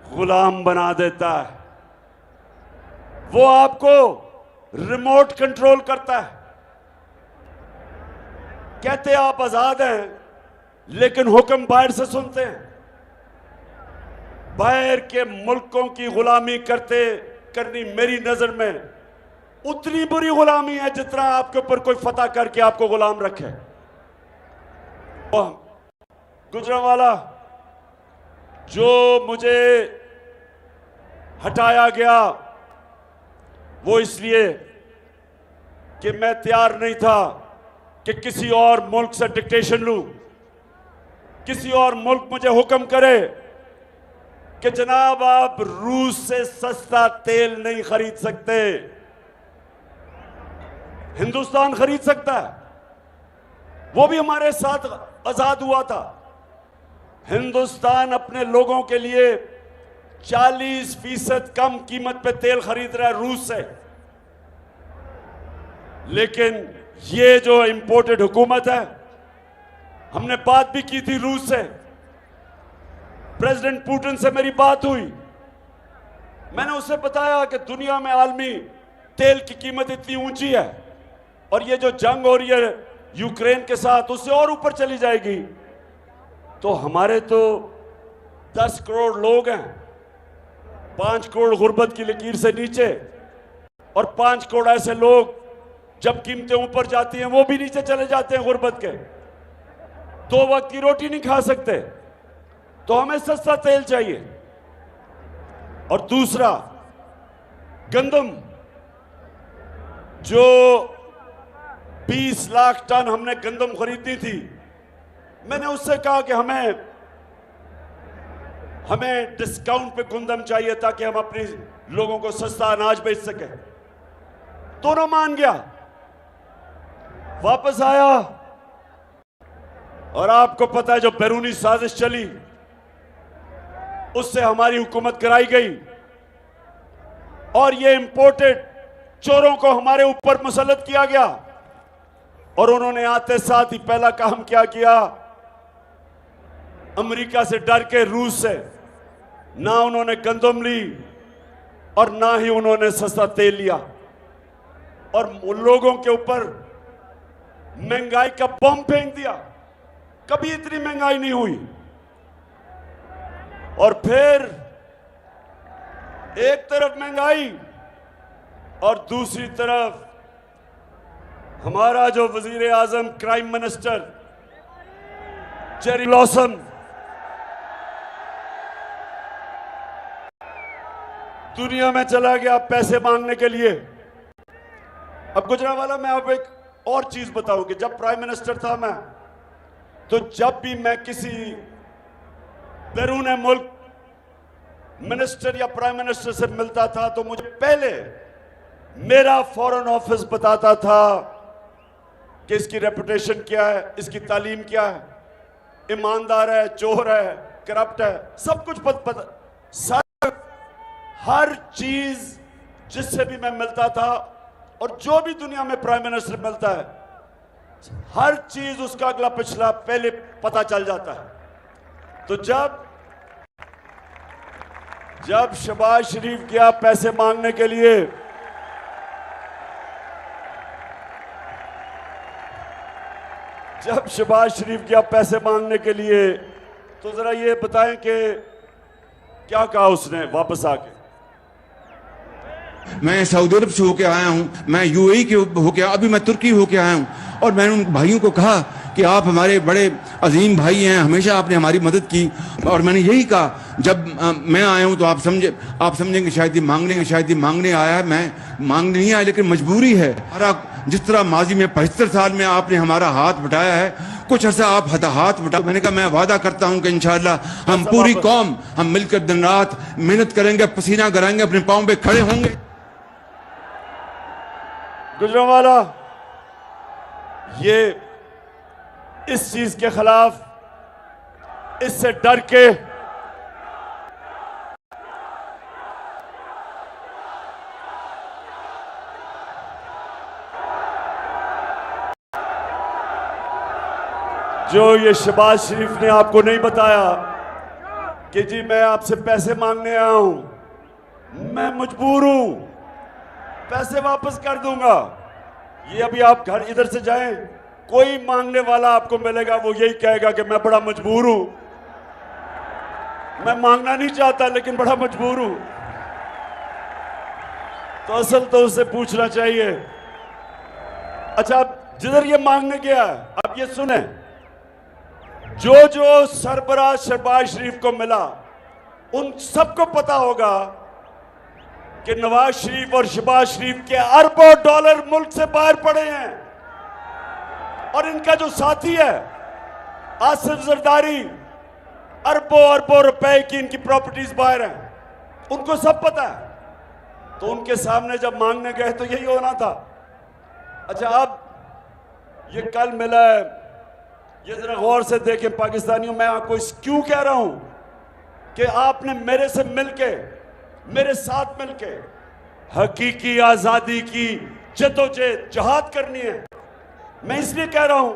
गुलाम बना देता है। वो आपको रिमोट कंट्रोल करता है। कहते आप आजाद हैं लेकिन हुक्म बाहर से सुनते हैं। बाहर के मुल्कों की गुलामी करनी मेरी नजर में उतनी बुरी गुलामी है जितना आपके ऊपर कोई फतह करके आपको गुलाम रखे। गुजरांवाला जो मुझे हटाया गया वो इसलिए कि मैं तैयार नहीं था कि किसी और मुल्क से डिक्टेशन लूं, किसी और मुल्क मुझे हुक्म करे कि जनाब आप रूस से सस्ता तेल नहीं खरीद सकते, हिंदुस्तान खरीद सकता है। वो भी हमारे साथ आजाद हुआ था। हिंदुस्तान अपने लोगों के लिए 40% कम कीमत पे तेल खरीद रहा है रूस से। लेकिन ये जो इंपोर्टेड हुकूमत है, हमने बात भी की थी रूस से। प्रेसिडेंट पुतिन से मेरी बात हुई। मैंने उससे बताया कि दुनिया में आलमी तेल की कीमत इतनी ऊंची है और ये जो जंग हो रही है यूक्रेन के साथ उससे और ऊपर चली जाएगी। तो हमारे तो 10 करोड़ लोग हैं, 5 करोड़ गुर्बत की लकीर से नीचे, और 5 करोड़ ऐसे लोग जब कीमतें ऊपर जाती हैं वो भी नीचे चले जाते हैं गुर्बत के। 2 वक्त की रोटी नहीं खा सकते। तो हमें सस्ता तेल चाहिए। और दूसरा गंदम, जो 20 लाख टन हमने गंदम खरीदी थी, मैंने उससे कहा कि हमें डिस्काउंट पे गंदम चाहिए ताकि हम अपने लोगों को सस्ता अनाज बेच सके। दोनों मान गया, वापस आया। और आपको पता है जो बैरूनी साजिश चली उससे हमारी हुकूमत कराई गई और ये इंपोर्टेड चोरों को हमारे ऊपर मुसल्लत किया गया। और उन्होंने आते साथ ही पहला काम क्या किया, अमेरिका से डर के रूस से ना उन्होंने गंदम ली और ना ही उन्होंने सस्ता तेल लिया और उन लोगों के ऊपर महंगाई का बम फेंक दिया। कभी इतनी महंगाई नहीं हुई। और फिर एक तरफ महंगाई और दूसरी तरफ हमारा जो वजीर आजम क्राइम मिनिस्टर जेरी लॉसन दुनिया में चला गया पैसे मांगने के लिए। अब गुजरांवाला मैं अब एक और चीज बताऊं कि जब प्राइम मिनिस्टर था मैं, तो जब भी मैं किसी बैरून मुल्क मिनिस्टर या प्राइम मिनिस्टर से मिलता था तो मुझे पहले मेरा फॉरेन ऑफिस बताता था कि इसकी रेपुटेशन क्या है, इसकी तालीम क्या है, ईमानदार है, चोर है, करप्ट है, सब कुछ पता। हर चीज जिससे भी मैं मिलता था और जो भी दुनिया में प्राइम मिनिस्टर मिलता है, हर चीज उसका अगला पिछला पहले पता चल जाता है। तो जब शहबाज शरीफ गया पैसे मांगने के लिए, जब शहबाज शरीफ गया पैसे मांगने के लिए, तो जरा ये बताएं कि क्या कहा उसने वापस आके। मैं सऊदी अरब से होके आया हूँ, मैं यूएई के होके, अभी मैं तुर्की होके आया हूँ, और मैंने उन भाइयों को कहा कि आप हमारे बड़े अजीम भाई हैं, हमेशा आपने हमारी मदद की। और मैंने यही कहा, जब मैं आया हूँ तो आप समझेंगे शायद ये मांगने आया है। मैं मांगने नहीं आया, लेकिन मजबूरी है। जिस तरह माजी में 75 साल में आपने हमारा हाथ बटाया है, कुछ अर्सा आप हाथ बटा। मैंने कहा मैं वादा करता हूं कि इंशाअल्लाह हम पूरी कौम हम मिलकर दिन रात मेहनत करेंगे, पसीना कराएंगे, अपने पांव पे खड़े होंगे। गुजरांवाला ये इस चीज के खिलाफ, इससे डर के जो ये शहबाज शरीफ ने आपको नहीं बताया कि जी मैं आपसे पैसे मांगने आया हूं, मैं मजबूर हूं, पैसे वापस कर दूंगा। ये अभी आप घर इधर से जाएं, कोई मांगने वाला आपको मिलेगा, वो यही कहेगा कि मैं बड़ा मजबूर हूं, मैं मांगना नहीं चाहता लेकिन बड़ा मजबूर हूं। तो असल तो उससे पूछना चाहिए। अच्छा, अब जिधर ये मांगने गया, अब ये सुने, जो जो सरबराह शहबाज शरीफ को मिला, उन सबको पता होगा कि नवाज शरीफ और शहबाज शरीफ के अरबों डॉलर मुल्क से बाहर पड़े हैं, और इनका जो साथी है आसिफ जरदारी, अरबों रुपए की इनकी प्रॉपर्टीज बाहर हैं, उनको सब पता है। तो उनके सामने जब मांगने गए तो यही होना था। अच्छा, अब ये कल मिला है, ये जरा गौर से देखें पाकिस्तानियों, मैं आपको क्यों कह रहा हूं कि आपने मेरे से मिलके, मेरे साथ मिलके हकीकी आजादी की जद्दोजहद जहाद करनी है। मैं इसलिए कह रहा हूं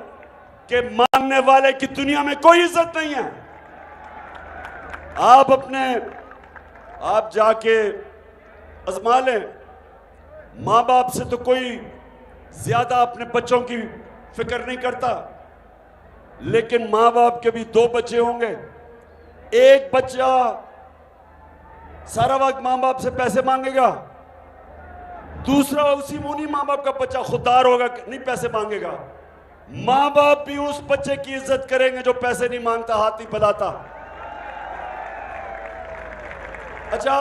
कि मांगने वाले की दुनिया में कोई इज्जत नहीं है। आप जाके आजमा लें। मां बाप से तो कोई ज्यादा अपने बच्चों की फिक्र नहीं करता, लेकिन मां बाप के भी 2 बच्चे होंगे। एक बच्चा सारा वक्त मां बाप से पैसे मांगेगा, दूसरा उसी मुनी मां बाप का बच्चा खुददार होगा, नहीं पैसे मांगेगा। मां बाप भी उस बच्चे की इज्जत करेंगे जो पैसे नहीं मांगता, हाथ नहीं फैलाता। अच्छा,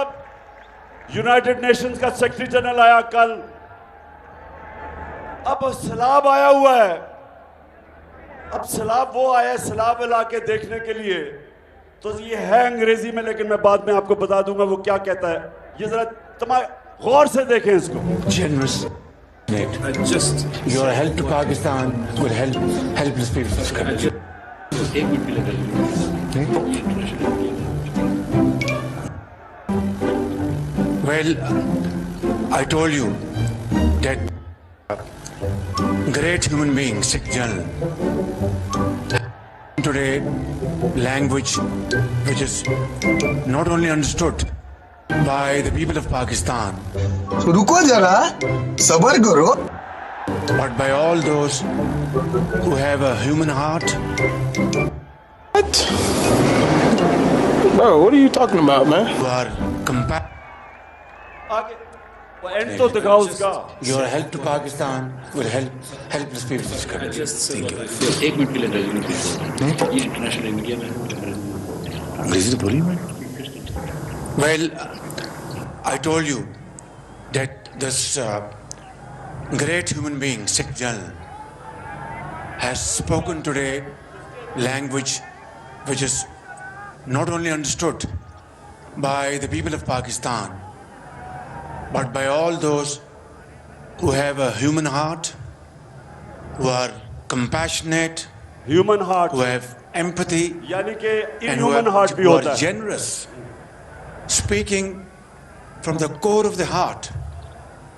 यूनाइटेड नेशंस का सेक्रेटरी जनरल आया कल, अब सैलाब आया हुआ है। अब सैलाब वो आया सैलाब इलाके देखने के लिए, तो ये है अंग्रेजी में, लेकिन मैं बाद में आपको बता दूंगा वो क्या कहता है। ये जरा गौर से देखें इसको। Generous. Just your help to Pakistan will help helpless people in this country. Well, I told you that great human being, Sikh General, today language which is not only understood by the people of Pakistan, रुको जरा, सबर करो, but by all those who have a human heart. What? Bro, what are you talking about, man? Who are आगे वो एंड तो दिखाओ उसका। Your help to Pakistan will help helpless people in this country. एक मिनट के लिए ये इंटरनेशनल मीडिया में अंग्रेजी तो बोली मैं। Well, I told you that this great human being, Sikh General, has spoken today language which is not only understood by the people of Pakistan, but by all those who have a human heart, who are compassionate, human heart, who have empathy, यानी कि and who inhuman heart भी होता are है। generous, speaking from the core of the heart.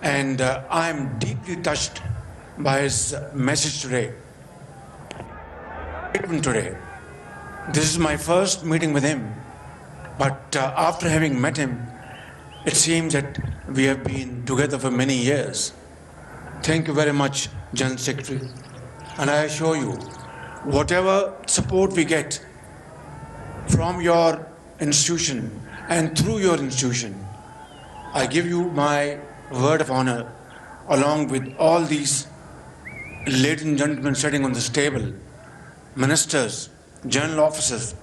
And I am deeply touched by his message today. Today, this is my first meeting with him, but after having met him, it seems that we have been together for many years. Thank you very much, General Secretary. And I assure you, whatever support we get from your institution and through your institution, I give you my word of honor, along with all these ladies and gentlemen sitting on this table, ministers, general officers,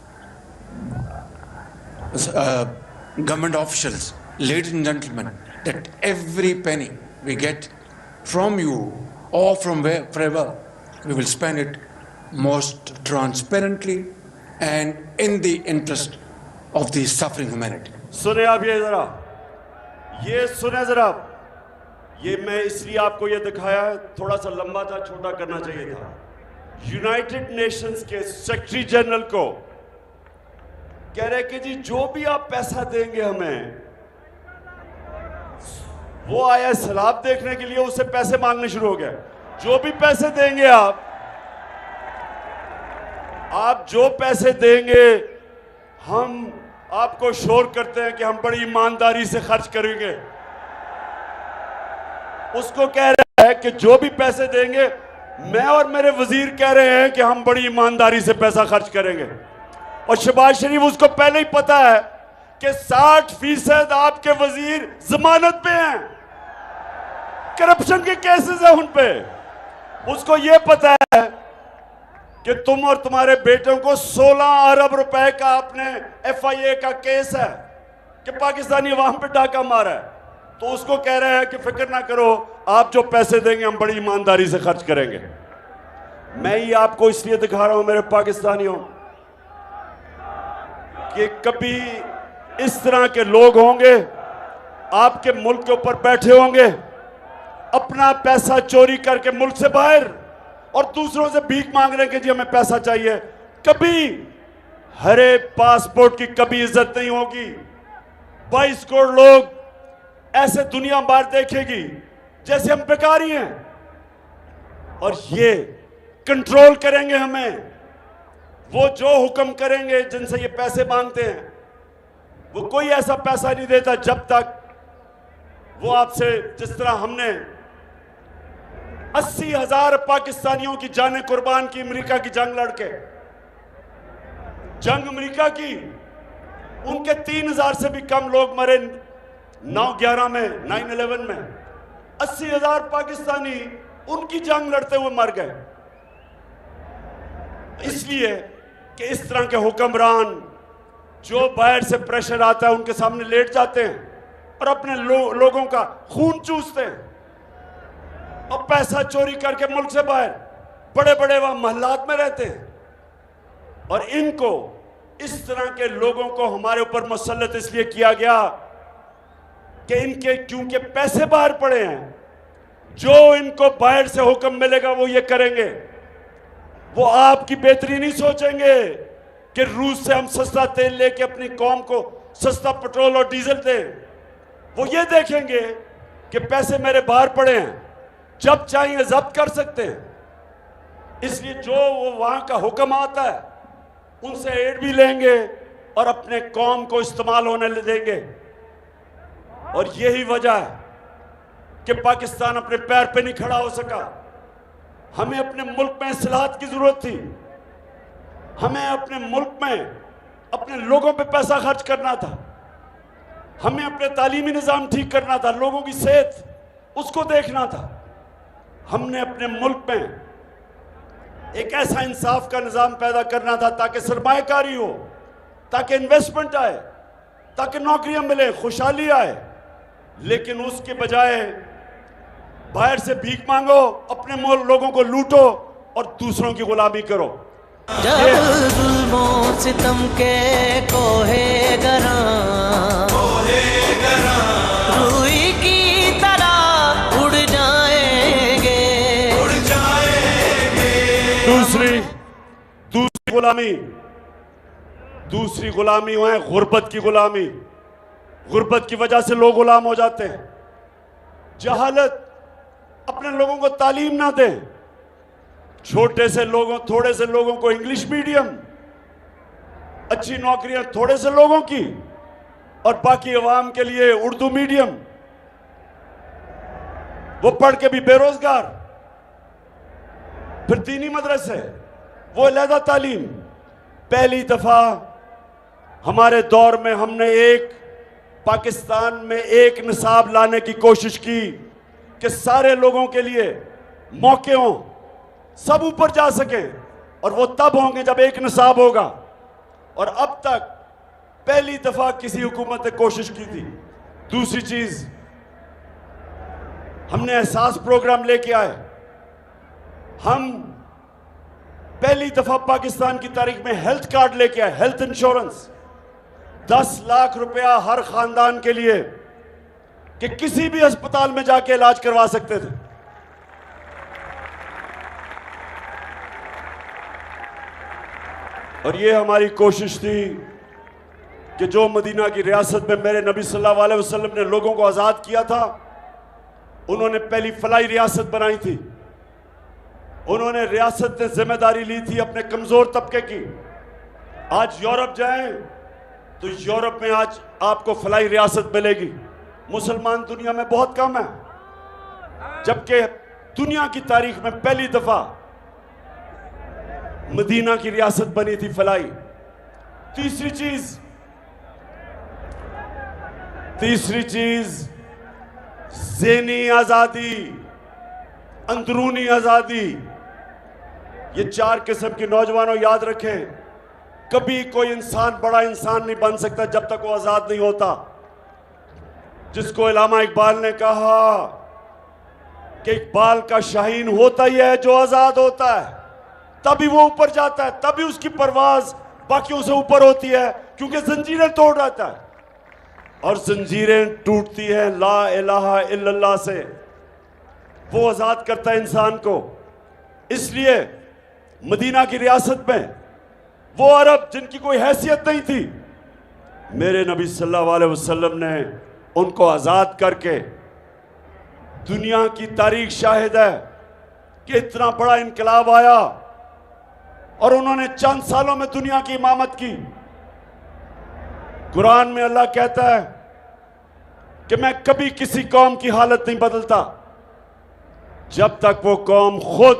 government officials, ladies and gentlemen, that every penny we get from you or from wherever, we will spend it most transparently and in the interest of the suffering humanity. सुने आप ये सुने जरा, ये मैं इसलिए आपको ये दिखाया है, थोड़ा सा लंबा था, छोटा करना चाहिए था। यूनाइटेड नेशंस के सेक्रेटरी जनरल को कह रहे कि जी जो भी आप पैसा देंगे हमें, वो आया सैलाब देखने के लिए, उससे पैसे मांगने शुरू हो गए। जो भी पैसे देंगे आप जो पैसे देंगे, हम आपको शोर करते हैं कि हम बड़ी ईमानदारी से खर्च करेंगे। उसको कह रहा है कि जो भी पैसे देंगे, मैं और मेरे वजीर कह रहे हैं कि हम बड़ी ईमानदारी से पैसा खर्च करेंगे। और शहबाज शरीफ उसको पहले ही पता है कि 60% आपके वजीर जमानत पे हैं, करप्शन के केसेस हैं उन पे। उसको यह पता है कि तुम और तुम्हारे बेटों को 16 अरब रुपए का आपने FIA का केस है कि पाकिस्तानी अवाम पे डाका मारा है। तो उसको कह रहे हैं कि फिक्र ना करो, आप जो पैसे देंगे हम बड़ी ईमानदारी से खर्च करेंगे। मैं ये आपको इसलिए दिखा रहा हूं मेरे पाकिस्तानियों कि कभी इस तरह के लोग होंगे आपके मुल्क के ऊपर बैठे होंगे, अपना पैसा चोरी करके मुल्क से बाहर, और दूसरों से भीख मांग रहे हैं कि जी हमें पैसा चाहिए। कभी हरे पासपोर्ट की कभी इज्जत नहीं होगी। 22 करोड़ लोग ऐसे दुनिया भर देखेगी जैसे हम बेकारी हैं, और ये कंट्रोल करेंगे हमें। वो जो हुक्म करेंगे, जिनसे ये पैसे मांगते हैं, वो कोई ऐसा पैसा नहीं देता जब तक वो आपसे, जिस तरह हमने 80,000 पाकिस्तानियों की जानें कुर्बान की अमेरिका की जंग लड़के, जंग अमेरिका की, उनके 3,000 से भी कम लोग मरे 9/11 में, 9/11 में। 80,000 पाकिस्तानी उनकी जंग लड़ते हुए मर गए, इसलिए कि इस तरह के हुक्मरान जो बाहर से प्रेशर आता है उनके सामने लेट जाते हैं और अपने लोगों का खून चूसते हैं और पैसा चोरी करके मुल्क से बाहर बड़े बड़े वहां महल्लात में रहते हैं। और इनको, इस तरह के लोगों को हमारे ऊपर मुसल्लत इसलिए किया गया कि इनके क्योंकि पैसे बाहर पड़े हैं, जो इनको बाहर से हुक्म मिलेगा वो ये करेंगे। वो आपकी बेहतरी नहीं सोचेंगे कि रूस से हम सस्ता तेल लेके अपनी कौम को सस्ता पेट्रोल और डीजल दें। वो ये देखेंगे कि पैसे मेरे बाहर पड़े हैं, जब चाहिए जब्त कर सकते हैं। इसलिए जो वो वहां का हुक्म आता है उनसे एड भी लेंगे और अपने कौम को इस्तेमाल होने देंगे। और यही वजह है कि पाकिस्तान अपने पैर पे नहीं खड़ा हो सका। हमें अपने मुल्क में इस्लाहत की जरूरत थी। हमें अपने मुल्क में अपने लोगों पे पैसा खर्च करना था। हमें अपने तालीमी निज़ाम ठीक करना था, लोगों की सेहत उसको देखना था। हमने अपने मुल्क में एक ऐसा इंसाफ का निज़ाम पैदा करना था ताकि सरमायाकारी हो, ताकि इन्वेस्टमेंट आए, ताकि नौकरियां मिले, खुशहाली आए। लेकिन उसके बजाय बाहर से भीख मांगो, अपने लोगों को लूटो और दूसरों की गुलामी करो। जब जुल्मों सितम के कोहे गरा रूई की तरह उड़ जाएंगे। दूसरी गुलामी है गुर्बत की गुलामी। गुर्बत की वजह से लोग गुलाम हो जाते हैं। जहालत, अपने लोगों को तालीम ना दें। छोटे से लोगों, थोड़े से लोगों को इंग्लिश मीडियम, अच्छी नौकरियां थोड़े से लोगों की, और बाकी अवाम के लिए उर्दू मीडियम। वो पढ़ के भी बेरोजगार। फिर दीनी मदरसे, वो अलहदा तालीम। पहली दफा हमारे दौर में हमने एक पाकिस्तान में एक निसाब लाने की कोशिश की कि सारे लोगों के लिए मौके हों, सब ऊपर जा सके, और वो तब होंगे जब एक निसाब होगा। और अब तक पहली दफा किसी हुकूमत ने कोशिश की थी। दूसरी चीज, हमने एहसास प्रोग्राम लेके आए। हम पहली दफा पाकिस्तान की तारीख में हेल्थ कार्ड लेके आए, हेल्थ इंश्योरेंस, 10 लाख रुपया हर खानदान के लिए कि किसी भी अस्पताल में जाके इलाज करवा सकते थे। और ये हमारी कोशिश थी कि जो मदीना की रियासत में मेरे नबी सल्लल्लाहु अलैहि वसल्लम ने लोगों को आज़ाद किया था, उन्होंने पहली फलाई रियासत बनाई थी। उन्होंने रियासत ने जिम्मेदारी ली थी अपने कमजोर तबके की। आज यूरोप जाएं तो यूरोप में आज आपको फलाई रियासत मिलेगी। मुसलमान दुनिया में बहुत कम है, जबकि दुनिया की तारीख में पहली दफा मदीना की रियासत बनी थी फलाई। तीसरी चीज ज़हनी आजादी, अंदरूनी आजादी। ये 4 किस्म के नौजवानों याद रखें, कभी कोई इंसान बड़ा इंसान नहीं बन सकता जब तक वो आजाद नहीं होता। जिसको इलामा इकबाल ने कहा कि इकबाल का शाहीन होता ही है जो आजाद होता है, तभी वो ऊपर जाता है, तभी उसकी परवाज बाकियों से ऊपर होती है, क्योंकि जंजीरें तोड़ रहता है। और जंजीरें टूटती हैं ला इलाहा इल्लल्लाह से, वो आजाद करता है इंसान को। इसलिए मदीना की रियासत में वो अरब जिनकी कोई हैसियत नहीं थी, मेरे नबी सल्लल्लाहु अलैहि वसल्लम ने उनको आजाद करके, दुनिया की तारीख शाहिद है कि इतना बड़ा इनकलाब आया और उन्होंने चंद सालों में दुनिया की इमामत की। कुरान में अल्लाह कहता है कि मैं कभी किसी कौम की हालत नहीं बदलता जब तक वो कौम खुद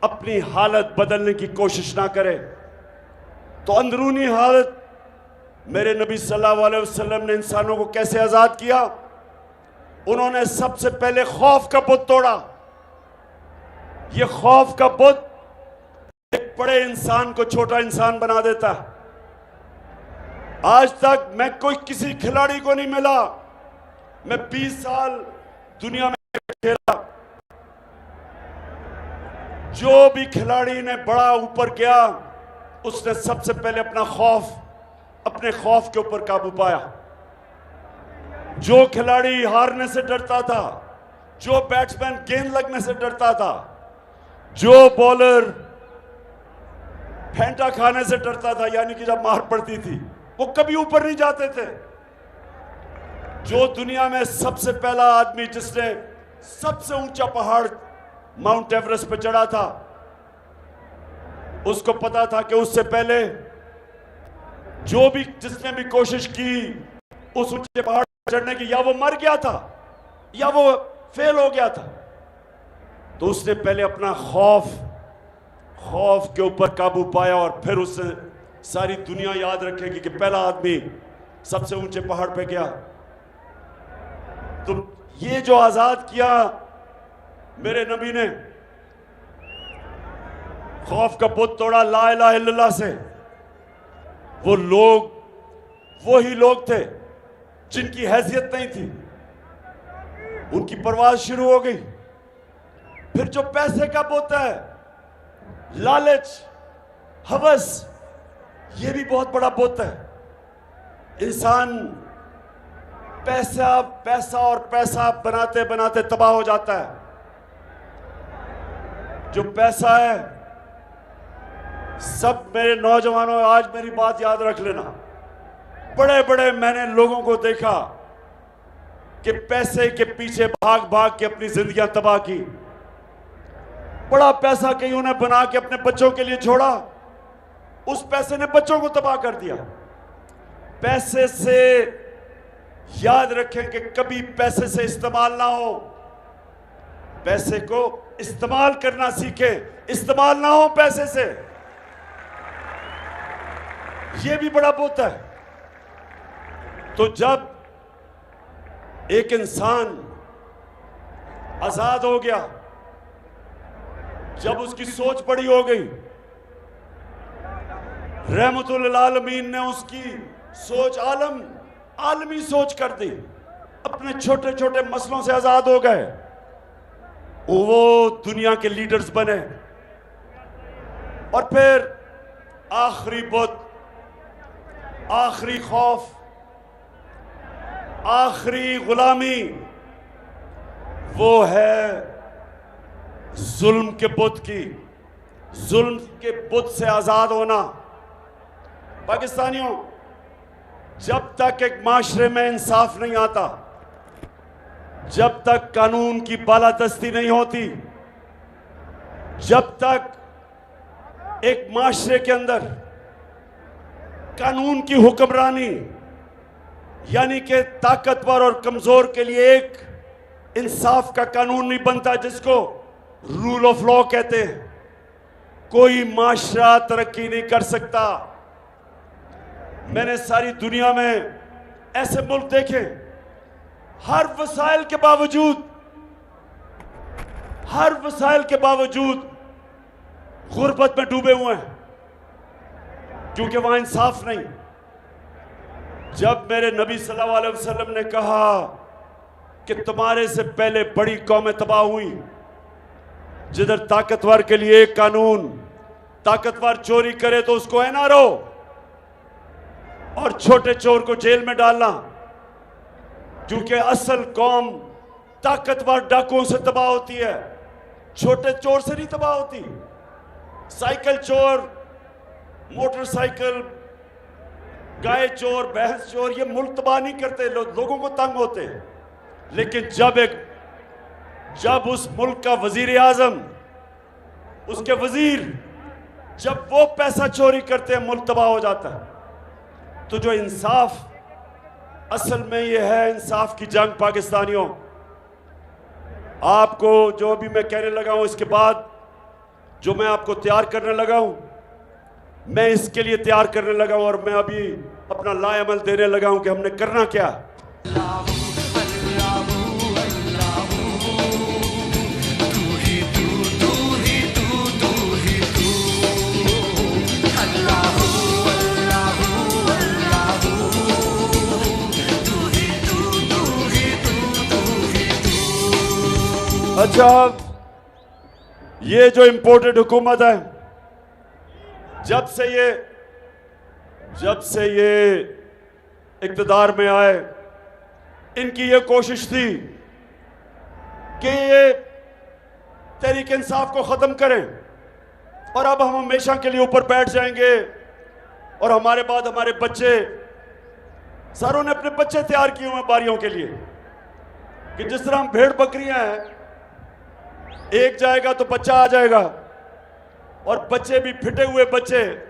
अपनी हालत बदलने की कोशिश ना करे। तो अंदरूनी हालत मेरे नबी सल्लल्लाहु अलैहि वसल्लम ने इंसानों को कैसे आजाद किया? उन्होंने सबसे पहले खौफ का बुत तोड़ा। ये खौफ का बुत एक बड़े इंसान को छोटा इंसान बना देता है। आज तक मैं कोई किसी खिलाड़ी को नहीं मिला, मैं 20 साल दुनिया में खेला, जो भी खिलाड़ी ने बड़ा ऊपर गया उसने सबसे पहले अपने खौफ के ऊपर काबू पाया। जो खिलाड़ी हारने से डरता था, जो बैट्समैन गेंद लगने से डरता था, जो बॉलर फेंटा खाने से डरता था, यानी कि जब मार पड़ती थी, वो कभी ऊपर नहीं जाते थे। जो दुनिया में सबसे पहला आदमी जिसने सबसे ऊंचा पहाड़ माउंट एवरेस्ट पर चढ़ा था, उसको पता था कि उससे पहले जिसने भी कोशिश की उस ऊंचे पहाड़ पर चढ़ने की, या वो मर गया था या वो फेल हो गया था। तो उसने पहले अपना खौफ के ऊपर काबू पाया और फिर उसने सारी दुनिया याद रखेगी कि पहला आदमी सबसे ऊंचे पहाड़ पे गया। तो ये जो आजाद किया मेरे नबी ने, खौफ का बुत तोड़ा ला इलाहा इल्लल्लाह से, वही लोग थे जिनकी हैसियत नहीं थी, उनकी परवाज शुरू हो गई। फिर जो पैसे का बुत है, लालच, हवस, ये भी बहुत बड़ा बुत है। इंसान पैसा बनाते बनाते तबाह हो जाता है। जो पैसा है, सब मेरे नौजवानों आज मेरी बात याद रख लेना, बड़े बड़े मैंने लोगों को देखा कि पैसे के पीछे भाग भाग के अपनी जिंदगियां तबाह की। बड़ा पैसा कहीं उन्हें बना के अपने बच्चों के लिए छोड़ा, उस पैसे ने बच्चों को तबाह कर दिया। पैसे से याद रखें कि कभी पैसे से इस्तेमाल ना हो, पैसे को इस्तेमाल करना सीखें, इस्तेमाल ना हो पैसे से। ये भी बड़ा बुत है। तो जब एक इंसान आजाद हो गया जब उसकी सोच बड़ी हो गई। रहमतुल आलमीन ने उसकी सोच आलमी सोच कर दी, अपने छोटे छोटे मसलों से आजाद हो गए, वो दुनिया के लीडर्स बने। और फिर आखिरी बुत, आखिरी खौफ, आखिरी गुलामी वो है जुल्म के बुत की, जुल्म के बुत से आजाद होना। पाकिस्तानियों, जब तक एक माशरे में इंसाफ नहीं आता, जब तक कानून की बालादस्ती नहीं होती, जब तक एक माशरे के अंदर कानून की हुक्मरानी यानी कि ताकतवर और कमजोर के लिए एक इंसाफ का कानून नहीं बनता, जिसको रूल ऑफ लॉ कहते हैं, कोई माशरा तरक्की नहीं कर सकता। मैंने सारी दुनिया में ऐसे मुल्क देखे, हर वसाइल के बावजूद गुर्बत में डूबे हुए हैं, क्योंकि वहां इंसाफ नहीं। जब मेरे नबी सल्लल्लाहु अलैहि वसल्लम ने कहा कि तुम्हारे से पहले बड़ी कौमें तबाह हुई, जिधर ताकतवर के लिए एक कानून, ताकतवर चोरी करे तो उसको एनआरओ और छोटे चोर को जेल में डालना, क्योंकि असल कौम ताकतवर डाकुओं से तबाह होती है, छोटे चोर से नहीं तबाह होती। साइकिल चोर, मोटरसाइकिल, गाय चोर, भैंस चोर, ये मुल्क तबाह नहीं करते, लोगों को तंग होते हैं। लेकिन जब उस मुल्क का वजीर आजम, उसके वजीर, जब वो पैसा चोरी करते हैं, मुल्क तबाह हो जाता है। तो जो इंसाफ, असल में ये है इंसाफ की जंग। पाकिस्तानियों, आपको जो अभी मैं कहने लगा हूं, इसके बाद जो मैं आपको तैयार करने लगा हूं, मैं इसके लिए तैयार करने लगा हूं और मैं अभी अपना लाएमल देने लगा हूं कि हमने करना क्या। अच्छा, ये जो इंपोर्टेड हुकूमत है, जब से ये इक़्तिदार में आए, इनकी ये कोशिश थी कि ये तहरीक इंसाफ को ख़त्म करें और अब हम हमेशा के लिए ऊपर बैठ जाएंगे और हमारे बाद हमारे बच्चे, सारों ने अपने बच्चे तैयार किए हुए बारियों के लिए, कि जिस तरह हम भेड़ बकरियां हैं, एक जाएगा तो बच्चा आ जाएगा, और बच्चे भी फिटे हुए बच्चे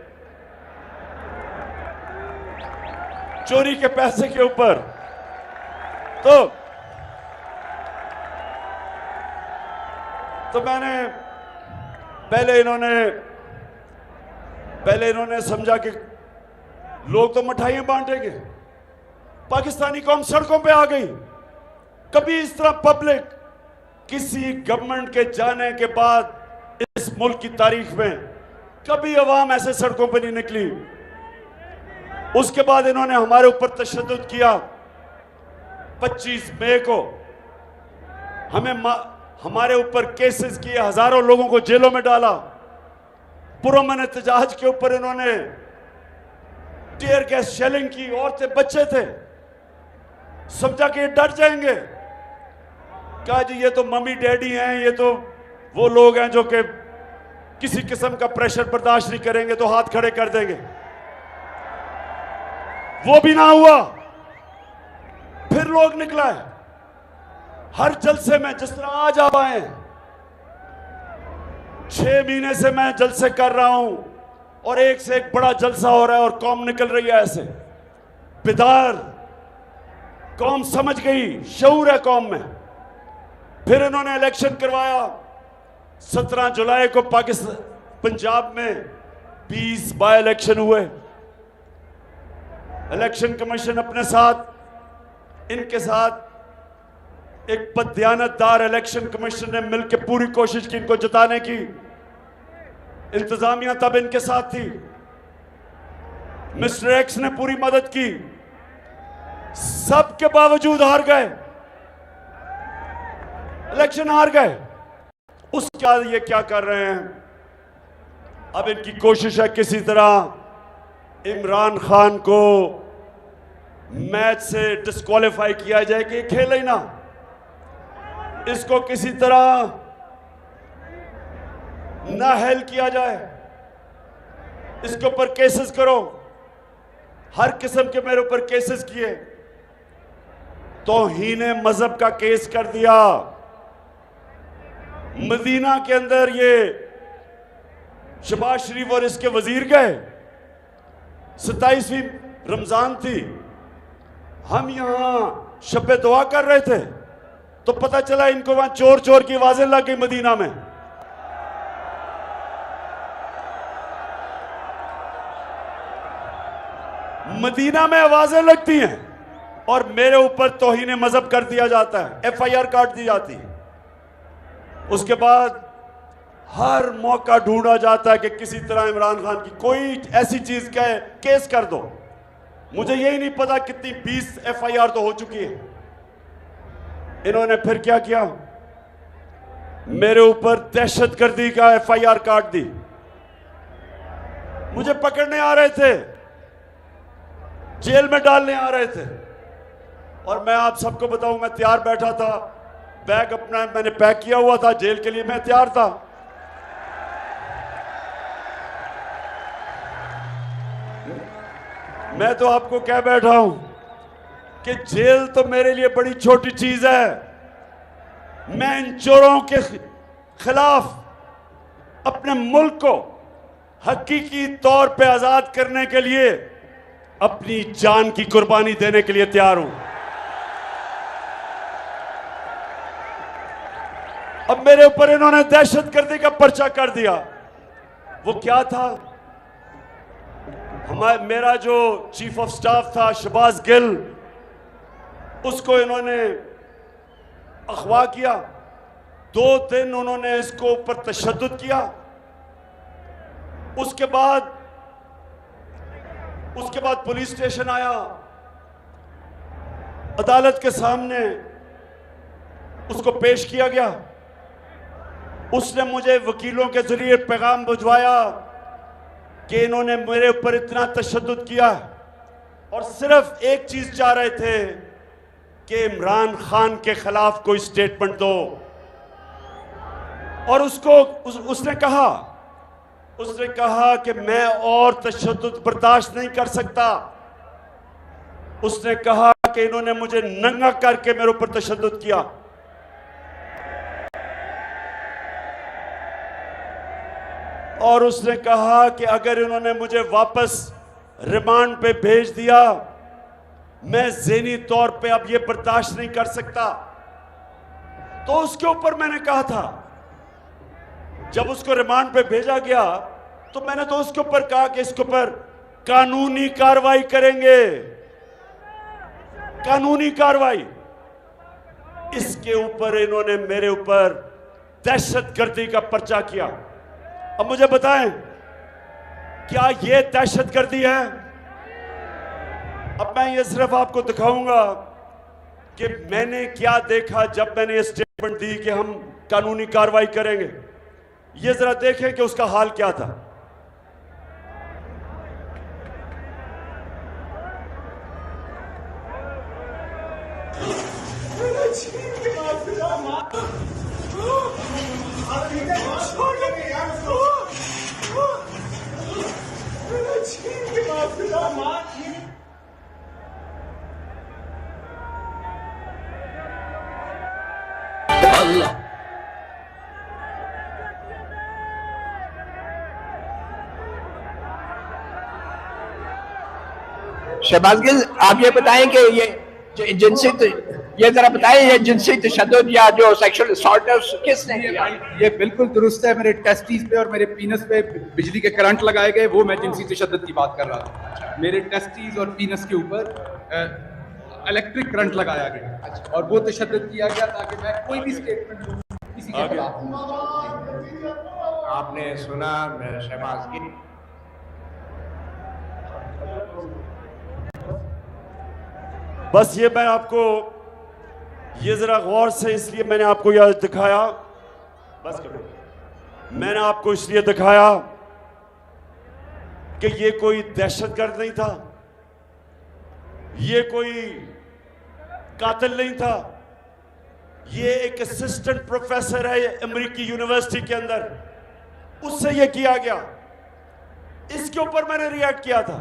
चोरी के पैसे के ऊपर। तो मैंने पहले इन्होंने समझा कि लोग तो मिठाइयां बांटेंगे, पाकिस्तानी कौम सड़कों पे आ गई। कभी इस तरह पब्लिक किसी गवर्नमेंट के जाने के बाद इस मुल्क की तारीख में कभी अवाम ऐसे सड़कों पर नहीं निकली। उसके बाद इन्होंने हमारे ऊपर तशद्दुद किया। 25 मई को हमारे ऊपर केसेस किए, हजारों लोगों को जेलों में डाला। पुरअमन एहतजाज के ऊपर इन्होंने टीयर गैस शेलिंग की, औरतें बच्चे थे, समझा कि ये डर जाएंगे। कहा जी ये तो मम्मी डैडी हैं, ये तो वो लोग हैं जो कि किसी किस्म का प्रेशर बर्दाश्त नहीं करेंगे तो हाथ खड़े कर देंगे। वो भी ना हुआ। फिर लोग निकला है हर जलसे में, जिस तरह आज आप आए। 6 महीने से मैं जलसे कर रहा हूं और एक से एक बड़ा जलसा हो रहा है और कौम निकल रही है ऐसे। बेदार कौम समझ गई, शऊर है कौम में। फिर इन्होंने इलेक्शन करवाया। 17 जुलाई को पाकिस्तान पंजाब में 20 बाय इलेक्शन हुए। इलेक्शन कमीशन अपने साथ, इनके साथ एक बददियानतदार इलेक्शन कमीशन ने मिलकर पूरी कोशिश की इनको जिताने की। इंतजामिया तब इनके साथ थी, मिस्टर एक्स ने पूरी मदद की, सबके बावजूद हार गए, इलेक्शन हार गए। उसके बाद ये क्या कर रहे हैं, अब इनकी कोशिश है किसी तरह इमरान खान को मैच से डिस्क्वालीफाई किया जाए कि खेले ही ना, इसको किसी तरह ना हेल किया जाए, इसके ऊपर केसेस करो। हर किस्म के मेरे ऊपर केसेस किए, तौहीन मजहब का केस कर दिया। मदीना के अंदर ये शहबाज शरीफ और इसके वजीर गए, 27वीं रमजान थी, हम यहां शब दुआ कर रहे थे तो पता चला इनको वहां चोर चोर की आवाजें लग गई मदीना में। मदीना में आवाजें लगती हैं और मेरे ऊपर तौहीन मजहब कर दिया जाता है, FIR काट दी जाती है। उसके बाद हर मौका ढूंढा जाता है कि किसी तरह इमरान खान की कोई ऐसी चीज का केस कर दो। मुझे यही नहीं पता कितनी 20 FIR तो हो चुकी है। इन्होंने फिर क्या किया, मेरे ऊपर दहशतगर्दी का FIR काट दी। मुझे पकड़ने आ रहे थे, जेल में डालने आ रहे थे, और मैं आप सबको बताऊं मैं तैयार बैठा था, बैग अपना मैंने पैक किया हुआ था, जेल के लिए मैं तैयार था। मैं तो आपको कह बैठा हूं कि जेल तो मेरे लिए बड़ी छोटी चीज है। मैं इन चोरों के खिलाफ अपने मुल्क को हकीकी तौर पे आजाद करने के लिए अपनी जान की कुर्बानी देने के लिए तैयार हूं। अब मेरे ऊपर इन्होंने दहशतगर्दी का पर्चा कर दिया। वो क्या था, मेरा जो चीफ ऑफ स्टाफ था शहबाज गिल, उसको इन्होंने अगवा किया। 2 दिन उन्होंने इसको ऊपर तशद्दुद किया। उसके बाद पुलिस स्टेशन आया, अदालत के सामने उसको पेश किया गया। उसने मुझे वकीलों के जरिए पैगाम भिजवाया कि इन्होंने मेरे ऊपर इतना तशद्दुद किया और सिर्फ एक चीज चाह रहे थे कि इमरान खान के खिलाफ कोई स्टेटमेंट दो। और उसने कहा कि मैं और तशद्दुद बर्दाश्त नहीं कर सकता। उसने कहा कि इन्होंने मुझे नंगा करके मेरे ऊपर तशद्दुद किया। और उसने कहा कि अगर इन्होंने मुझे वापस रिमांड पे भेज दिया, मैं ज़हनी तौर पे अब ये बर्दाश्त नहीं कर सकता। तो उसके ऊपर मैंने कहा था, जब उसको रिमांड पे भेजा गया तो मैंने तो उसके ऊपर कहा कि इसके ऊपर कानूनी कार्रवाई करेंगे, कानूनी कार्रवाई। इसके ऊपर इन्होंने मेरे ऊपर दहशतगर्दी का पर्चा किया। अब मुझे बताएं, क्या ये दहशतगर्दी है? अब मैं ये सिर्फ आपको दिखाऊंगा कि मैंने क्या देखा जब मैंने ये स्टेटमेंट दी कि हम कानूनी कार्रवाई करेंगे। ये जरा देखें कि उसका हाल क्या था। शहबाज गिल, आप ये बताएं कि ये जिनसी, ये जरा बताएं ये जिनसी तशद्दुद या जो सेक्सुअल असॉल्ट है किसने किया? ये बिल्कुल दुरुस्त है। मेरे टेस्टिस पे और मेरे पीनस पे बिजली के करंट लगाए गए, वो मैं जिनसी तशद्दुद की बात कर रहा था। मेरे टेस्टिस और पीनस के ऊपर इलेक्ट्रिक करंट लगाया गया और वो तशद्दुद किया गया ताकि मैं कोई भी स्टेटमेंट दूं किसी के खिलाफ। आपने सुना शहबाज गिरी। बस ये मैं आपको ये जरा गौर से इसलिए मैंने आपको यह दिखाया, बस करो, मैंने आपको इसलिए दिखाया कि ये कोई दहशतगर्द नहीं था, ये कोई कातिल नहीं था, ये एक असिस्टेंट प्रोफेसर है अमेरिकी यूनिवर्सिटी के अंदर, उससे ये किया गया। इसके ऊपर मैंने रिएक्ट किया था।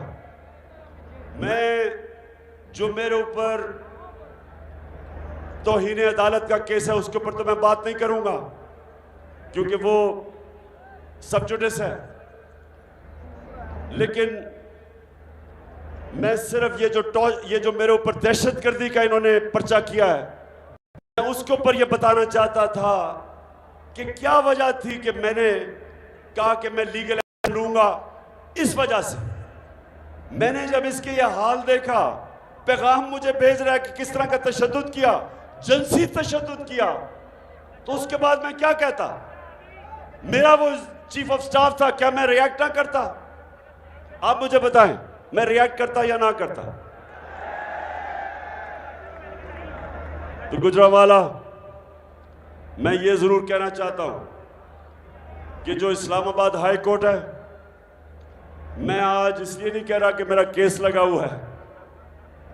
मैं जो मेरे ऊपर तौहीन अदालत का केस है उसके ऊपर तो मैं बात नहीं करूंगा क्योंकि वो सब जुडिस है, लेकिन मैं सिर्फ ये जो मेरे ऊपर दहशतगर्दी का इन्होंने पर्चा किया है, मैं उसके ऊपर ये बताना चाहता था कि क्या वजह थी कि मैंने कहा कि मैं लीगल एक्शन लूंगा। इस वजह से मैंने जब इसके ये हाल देखा, पैगाम मुझे भेज रहा है कि किस तरह का तशद्दुद किया, जिनसी तशद्दुद किया, तो उसके बाद मैं क्या कहता? मेरा वो चीफ ऑफ स्टाफ था, क्या मैं रिएक्ट ना करता? आप मुझे बताएं, मैं रिएक्ट करता या ना करता? तो गुजरावाला, मैं ये जरूर कहना चाहता हूं कि जो इस्लामाबाद हाई कोर्ट है, मैं आज इसलिए नहीं कह रहा कि मेरा केस लगा हुआ है,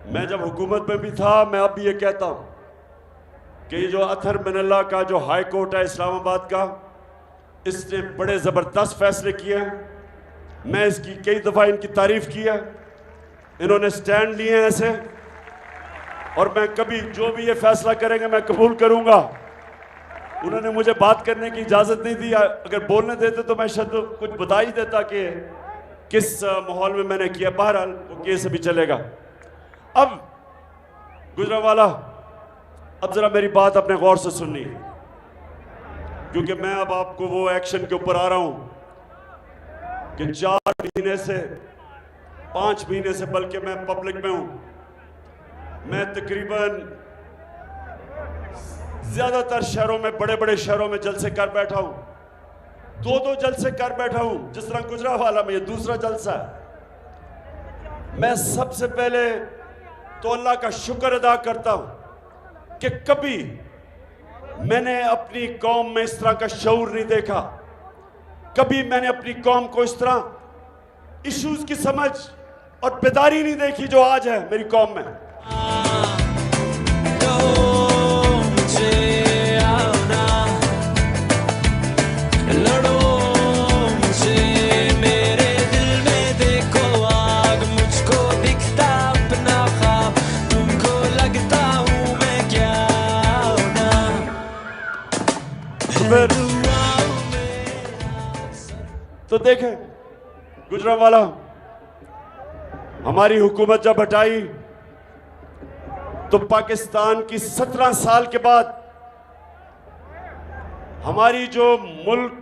मैं जब हुकूमत में भी था, मैं अब भी ये कहता हूं कि ये जो अथर मिनल्ला का जो हाई कोर्ट है इस्लामाबाद का, इसने बड़े ज़बरदस्त फैसले किए हैं। मैं इसकी कई दफ़ा इनकी तारीफ की है, इन्होंने स्टैंड लिए हैं ऐसे, और मैं कभी जो भी ये फैसला करेंगे मैं कबूल करूंगा। उन्होंने मुझे बात करने की इजाज़त नहीं दी, अगर बोलने देते तो मैं शायद कुछ बता ही देता कि किस माहौल में मैंने किया। बहरहाल वो केस भी चलेगा। अब गुजरावाला, अब जरा मेरी बात अपने गौर से सुननी है, क्योंकि मैं अब आपको वो एक्शन के ऊपर आ रहा हूं कि 4 महीने से 5 महीने से बल्कि मैं पब्लिक में हूं। मैं तकरीबन ज्यादातर शहरों में, बड़े बड़े शहरों में जलसे कर बैठा हूं, 2-2 जलसे कर बैठा हूं। जिस तरह गुजरावाला में ये दूसरा जलसा है। मैं सबसे पहले तो अल्लाह का शुक्र अदा करता हूं कि कभी मैंने अपनी कौम में इस तरह का शऊर नहीं देखा, कभी मैंने अपनी कौम को इस तरह इश्यूज की समझ और बेदारी नहीं देखी जो आज है मेरी कौम में। तो देखें गुजरावाला, हमारी हुकूमत जब हटाई तो पाकिस्तान की 17 साल के बाद हमारी जो मुल्क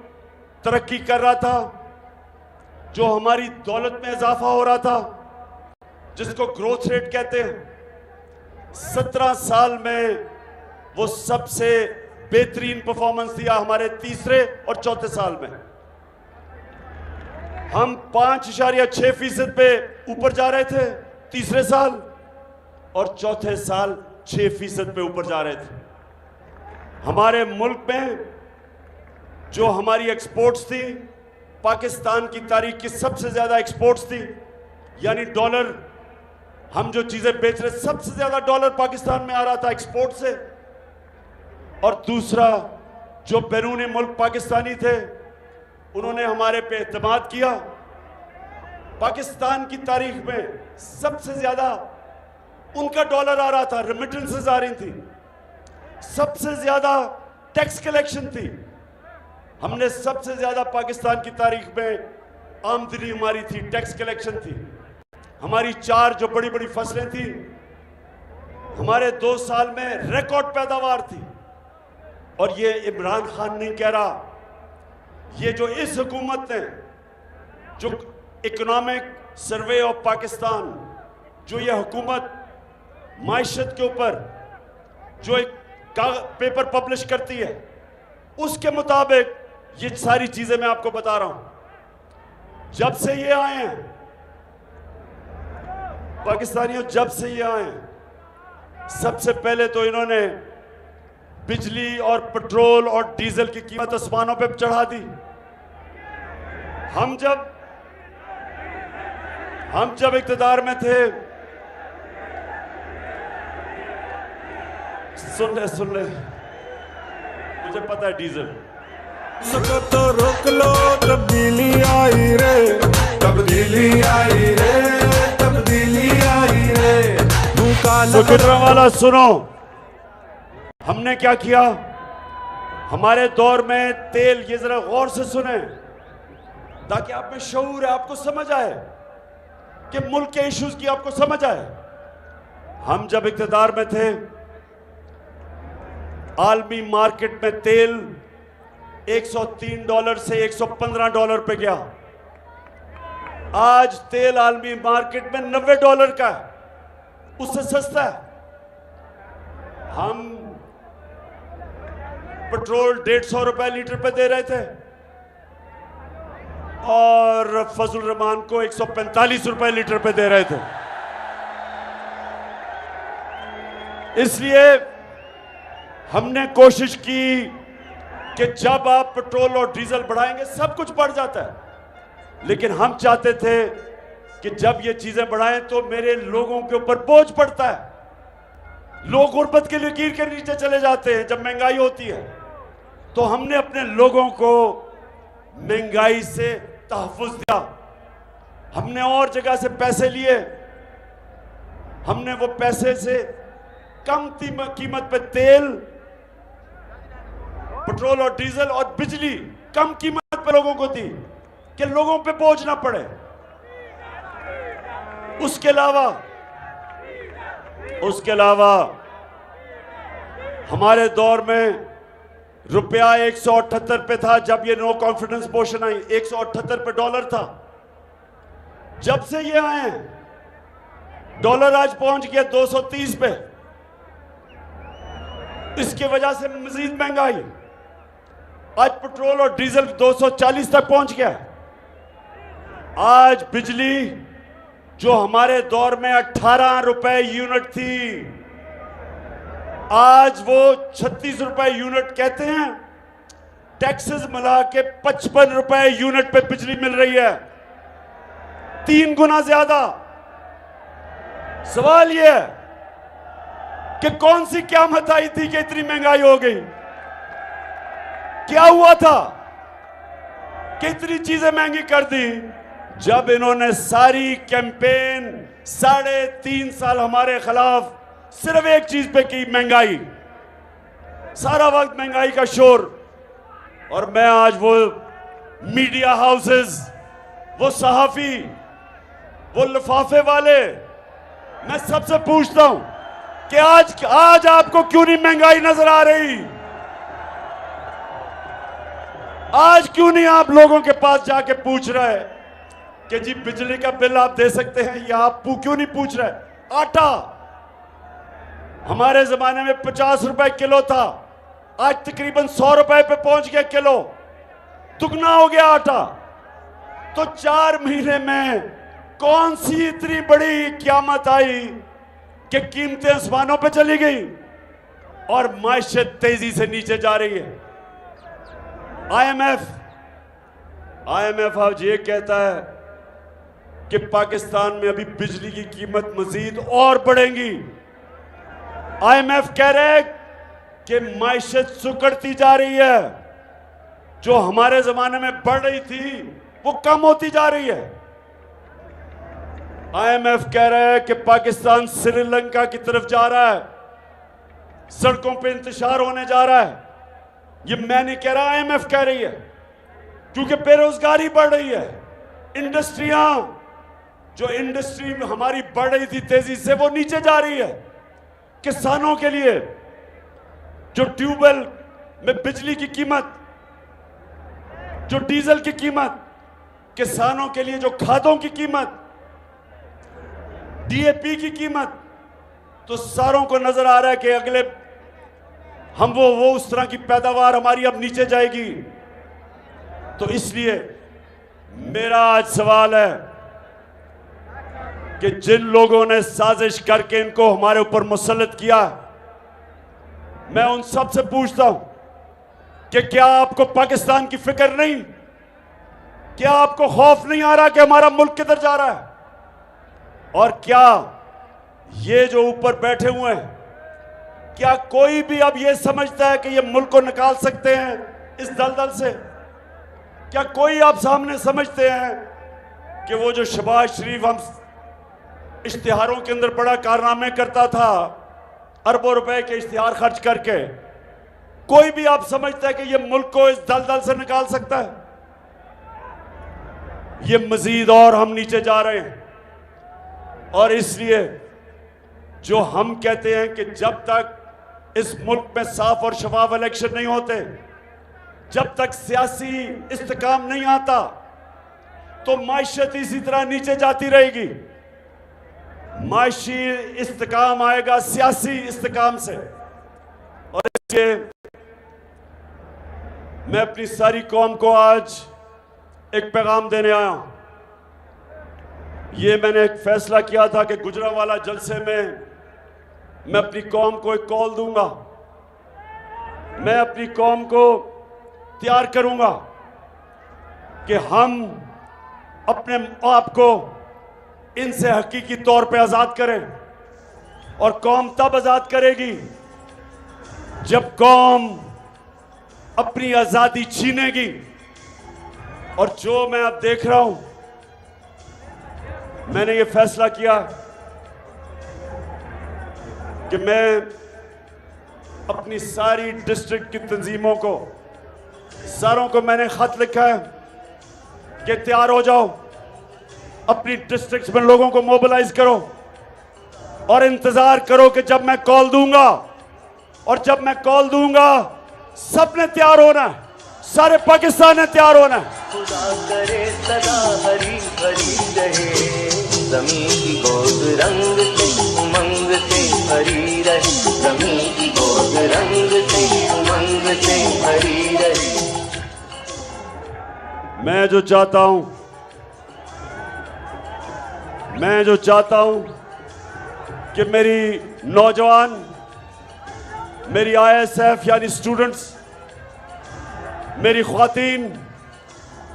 तरक्की कर रहा था, जो हमारी दौलत में इजाफा हो रहा था, जिसको ग्रोथ रेट कहते हैं, 17 साल में वो सबसे बेहतरीन परफॉर्मेंस दिया हमारे तीसरे और चौथे साल में। हम 5.6% पे ऊपर जा रहे थे तीसरे साल, और चौथे साल 6% पे ऊपर जा रहे थे। हमारे मुल्क में जो हमारी एक्सपोर्ट्स थी, पाकिस्तान की तारीख की सबसे ज्यादा एक्सपोर्ट्स थी, यानी डॉलर, हम जो चीजें बेच रहे, सबसे ज्यादा डॉलर पाकिस्तान में आ रहा था एक्सपोर्ट से। और दूसरा, जो बैरूनी मुल्क पाकिस्तानी थे, उन्होंने हमारे पे एतमाद किया। पाकिस्तान की तारीख में सबसे ज्यादा उनका डॉलर आ रहा था, रेमिटेंसेस आ रही थी, सबसे ज्यादा टैक्स कलेक्शन थी। हमने सबसे ज्यादा पाकिस्तान की तारीख में आमदनी हमारी थी, टैक्स कलेक्शन थी। हमारी 4 जो बड़ी बड़ी फसलें थी, हमारे 2 साल में रिकॉर्ड पैदावार थी। और ये इमरान खान नहीं कह रहा, ये जो इस हुकूमत ने, जो इकोनॉमिक सर्वे ऑफ पाकिस्तान, जो ये हुकूमत माइशत के ऊपर जो एक पेपर पब्लिश करती है, उसके मुताबिक ये सारी चीजें मैं आपको बता रहा हूं। जब से ये आए हैं पाकिस्तानियों, जब से ये आए हैं, सबसे पहले तो इन्होंने बिजली और पेट्रोल और डीजल की कीमत आसमानों पे चढ़ा दी। हम जब इक़्तिदार में थे, सुन ले, मुझे पता है डीजल उसको तो रोक लो, तब्दीली आई रे, तब्दीली आई रे, तब्दीली आई रे। वाला सुनो, हमने क्या किया हमारे दौर में तेल, ये जरा गौर से सुने ताकि आप में शऊर है, आपको समझ आए कि मुल्क के इश्यूज की आपको समझ आए। हम जब इक़्तिदार में थे, आलमी मार्केट में तेल $103 से $115 पे गया। आज तेल आलमी मार्केट में $90 का है, उससे सस्ता है। हम पेट्रोल ₹150 लीटर पे दे रहे थे और फजल रहमान को ₹145 लीटर पे दे रहे थे। इसलिए हमने कोशिश की कि जब आप पेट्रोल और डीजल बढ़ाएंगे सब कुछ बढ़ जाता है, लेकिन हम चाहते थे कि जब ये चीजें बढ़ाएं तो मेरे लोगों के ऊपर बोझ पड़ता है। लोग गुर्बत के लकीर के नीचे चले जाते हैं जब महंगाई होती है। तो हमने अपने लोगों को महंगाई से तहफ़्फ़ुज़ दिया। हमने और जगह से पैसे लिए, हमने वो पैसे से कम कीमत पे तेल, पेट्रोल और डीजल और बिजली कम कीमत पे लोगों को दी कि लोगों पे बोझ ना पड़े। उसके अलावा हमारे दौर में रुपया 178 पे था जब ये नो कॉन्फिडेंस मोशन आई, 178 पे डॉलर था। जब से ये आए हैं डॉलर आज पहुंच गया 230 पे। इसकी वजह से मजीद महंगाई, आज पेट्रोल और डीजल 240 तक पहुंच गया। आज बिजली जो हमारे दौर में 18 रुपए यूनिट थी, आज वो 36 रुपए यूनिट कहते हैं। टैक्सेस मिला के 55 रुपए यूनिट पे बिजली मिल रही है, 3 गुना ज्यादा। सवाल यह है कि कौन सी क़यामत आई थी कि इतनी महंगाई हो गई? क्या हुआ था कि इतनी चीजें महंगी कर दी? जब इन्होंने सारी कैंपेन 3.5 साल हमारे खिलाफ सिर्फ एक चीज पे की, महंगाई। सारा वक्त महंगाई का शोर। और मैं आज वो मीडिया हाउसेस, वो सहाफी, वो लिफाफे वाले, मैं सबसे पूछता हूं कि आज आपको क्यों नहीं महंगाई नजर आ रही? आज क्यों नहीं आप लोगों के पास जाके पूछ रहे कि जी बिजली का बिल आप दे सकते हैं, या आप क्यों नहीं पूछ रहे? आटा हमारे जमाने में 50 रुपए किलो था, आज तकरीबन 100 रुपए पे पहुंच गया किलो, दुगना हो गया आटा। तो 4 महीने में कौन सी इतनी बड़ी क़यामत आई कि कीमतें आसमानों पे चली गई और माइशत तेजी से नीचे जा रही है। आईएमएफ आज ये कहता है कि पाकिस्तान में अभी बिजली की कीमत मजीद और बढ़ेगी। आईएमएफ कह रहे हैं कि माइशत सुकड़ती जा रही है, जो हमारे जमाने में बढ़ रही थी वो कम होती जा रही है। आईएमएफ कह रहा है कि पाकिस्तान श्रीलंका की तरफ जा रहा है, सड़कों पे इंतशार होने जा रहा है। ये मैं नहीं कह रहा, आईएमएफ कह रही है, क्योंकि बेरोजगारी बढ़ रही है। जो इंडस्ट्री में हमारी बढ़ रही थी तेजी से, वो नीचे जा रही है। किसानों के लिए जो ट्यूबवेल में बिजली की कीमत, जो डीजल की कीमत, किसानों के लिए जो खादों की कीमत, डीएपी की कीमत, तो सारों को नजर आ रहा है कि अगले हम वो उस तरह की पैदावार हमारी अब नीचे जाएगी। तो इसलिए मेरा आज सवाल है कि जिन लोगों ने साजिश करके इनको हमारे ऊपर मुसल्लत किया, मैं उन सब से पूछता हूं कि क्या आपको पाकिस्तान की फिक्र नहीं? क्या आपको खौफ नहीं आ रहा कि हमारा मुल्क किधर जा रहा है? और क्या ये जो ऊपर बैठे हुए हैं, क्या कोई भी अब ये समझता है कि ये मुल्क को निकाल सकते हैं इस दलदल से? क्या कोई आप सामने समझते हैं कि वो जो शहबाज शरीफ हम इश्तिहारों के अंदर बड़ा कारनामे करता था, अरबों रुपए के इश्तिहार खर्च करके, कोई भी आप समझता है कि ये मुल्क को इस दलदल से निकाल सकता है? ये मजीद और हम नीचे जा रहे हैं। और इसलिए जो हम कहते हैं कि जब तक इस मुल्क में साफ और शफाफ इलेक्शन नहीं होते, जब तक सियासी इस्तेकाम नहीं आता, तो माइशत इसी तरह नीचे जाती रहेगी। माशी इस्तेकाम आएगा सियासी इस्तेकाम से। और इसलिए मैं अपनी सारी कौम को आज एक पैगाम देने आया हूं। ये मैंने एक फैसला किया था कि गुजरांवाला जलसे में मैं अपनी कौम को एक कॉल दूंगा, मैं अपनी कौम को तैयार करूंगा कि हम अपने आप को इनसे हकीकी तौर पे आज़ाद करें। और कौम तब आज़ाद करेगी जब कौम अपनी आज़ादी छीनेगी। और जो मैं अब देख रहा हूं, मैंने ये फैसला किया कि मैं अपनी सारी डिस्ट्रिक्ट की तंजीमों को, सारों को मैंने खत लिखा है कि तैयार हो जाओ, अपनी डिस्ट्रिक्ट्स में लोगों को मोबिलाइज करो और इंतजार करो कि जब मैं कॉल दूंगा। और जब मैं कॉल दूंगा, सबने तैयार होना है, सारे पाकिस्तान ने तैयार होना है। खुदा करे सदा हरी भरी रहे, ज़मीं की गोद रंग से उमंग से भरी रहे, ज़मीं की गोद रंग से उमंग से भरी रहे। मैं जो चाहता हूं कि मेरी नौजवान, मेरी ISF यानी स्टूडेंट्स, मेरी ख्वातीन,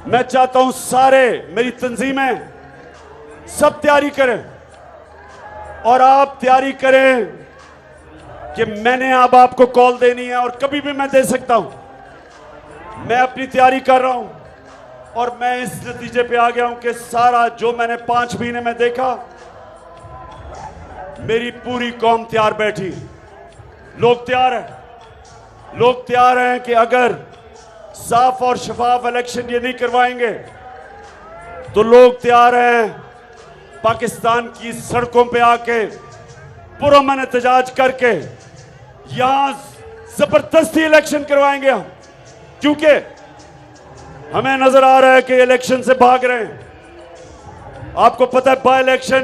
मैं चाहता हूं सारे, मेरी तंजीमें सब तैयारी करें। और आप तैयारी करें कि मैंने अब आपको कॉल देनी है और कभी भी मैं दे सकता हूं। मैं अपनी तैयारी कर रहा हूं और मैं इस नतीजे पे आ गया हूं कि सारा जो मैंने 5 महीने में देखा, मेरी पूरी कौम तैयार बैठी। लोग तैयार हैं, लोग तैयार हैं कि अगर साफ और शफाफ इलेक्शन ये नहीं करवाएंगे तो लोग तैयार हैं पाकिस्तान की सड़कों पे आके पुरअमन एहतजाज करके यहां जबरदस्ती इलेक्शन करवाएंगे हम। क्योंकि हमें नजर आ रहा है कि इलेक्शन से भाग रहे हैं। आपको पता है, बाय इलेक्शन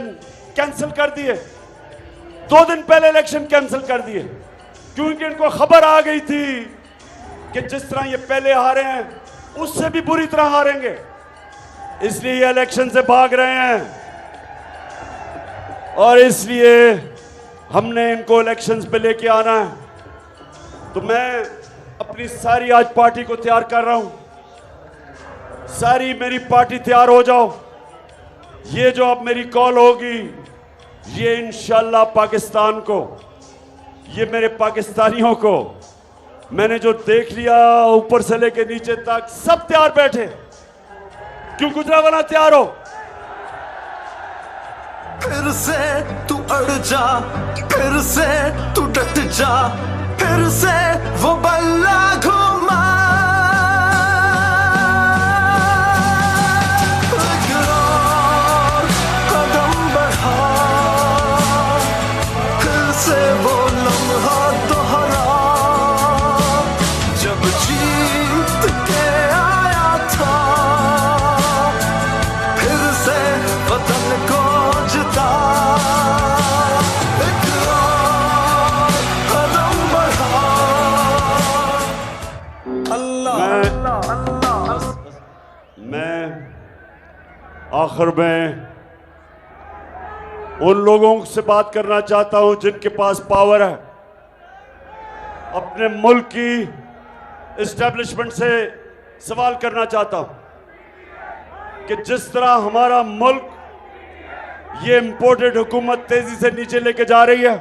कैंसिल कर दिए, 2 दिन पहले इलेक्शन कैंसिल कर दिए, क्योंकि इनको खबर आ गई थी कि जिस तरह ये पहले हारे हैं उससे भी बुरी तरह हारेंगे, इसलिए ये इलेक्शन से भाग रहे हैं। और इसलिए हमने इनको इलेक्शंस पे लेके आना है। तो मैं अपनी सारी आज पार्टी को तैयार कर रहा हूं, सारी मेरी पार्टी तैयार हो जाओ। ये जो अब मेरी कॉल होगी, ये इंशाल्लाह पाकिस्तान को, ये मेरे पाकिस्तानियों को, मैंने जो देख लिया ऊपर से लेके नीचे तक सब तैयार बैठे। क्यों गुजरांवाला तैयार हो? फिर से तू अड़ जा, फिर से तू डट जा, फिर से वो बल्ला घुमा। कदम बढ़ा, फिर से वो लम्हा दोहरा जब जीत के आया था, फिर से वतन को जिता। इकरार आखिर में उन लोगों से बात करना चाहता हूं जिनके पास पावर है, अपने मुल्क की एस्टेब्लिशमेंट से सवाल करना चाहता हूं कि जिस तरह हमारा मुल्क ये इंपोर्टेड हुकूमत तेजी से नीचे लेके जा रही है,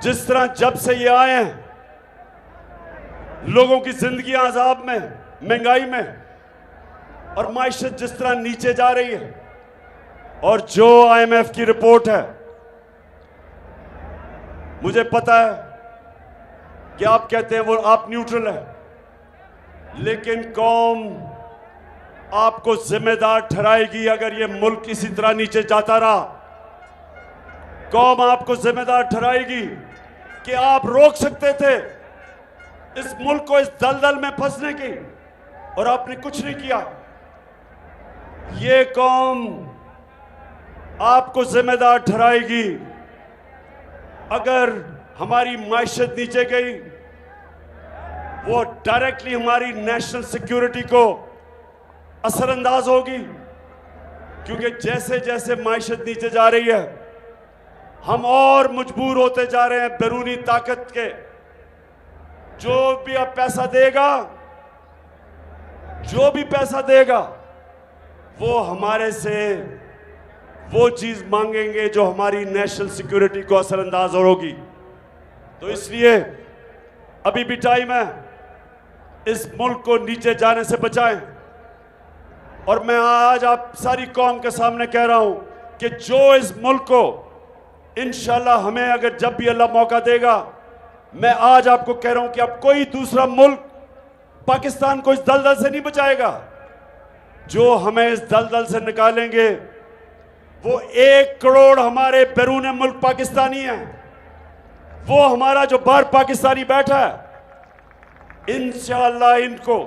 जिस तरह जब से ये आए हैं लोगों की जिंदगी अजाब में, महंगाई में और माइशत जिस तरह नीचे जा रही है, और जो IMF की रिपोर्ट है, मुझे पता है कि आप कहते हैं वो आप न्यूट्रल है, लेकिन कौम आपको जिम्मेदार ठहराएगी अगर ये मुल्क इसी तरह नीचे जाता रहा। कौम आपको जिम्मेदार ठहराएगी कि आप रोक सकते थे इस मुल्क को इस दलदल में फंसने की, और आपने कुछ नहीं किया। ये कौम आपको जिम्मेदार ठहराएगी अगर हमारी माइशत नीचे गई, वो डायरेक्टली हमारी नेशनल सिक्योरिटी को असरअंदाज होगी, क्योंकि जैसे जैसे माइशत नीचे जा रही है हम और मजबूर होते जा रहे हैं बैरूनी ताकत के। जो भी अब पैसा देगा, जो भी पैसा देगा, वो हमारे से वो चीज मांगेंगे जो हमारी नेशनल सिक्योरिटी को असरअंदाज होगी। तो इसलिए अभी भी टाइम है, इस मुल्क को नीचे जाने से बचाएं। और मैं आज आप सारी कौम के सामने कह रहा हूं कि जो इस मुल्क को इंशाल्लाह हमें अगर जब भी अल्लाह मौका देगा, मैं आज आपको कह रहा हूं कि अब कोई दूसरा मुल्क पाकिस्तान को इस दलदल से नहीं बचाएगा। जो हमें इस दलदल से निकालेंगे वो 1 करोड़ हमारे बैरून मुल्क पाकिस्तानी हैं, वो हमारा जो बाहर पाकिस्तानी बैठा है, इंशाअल्लाह इनको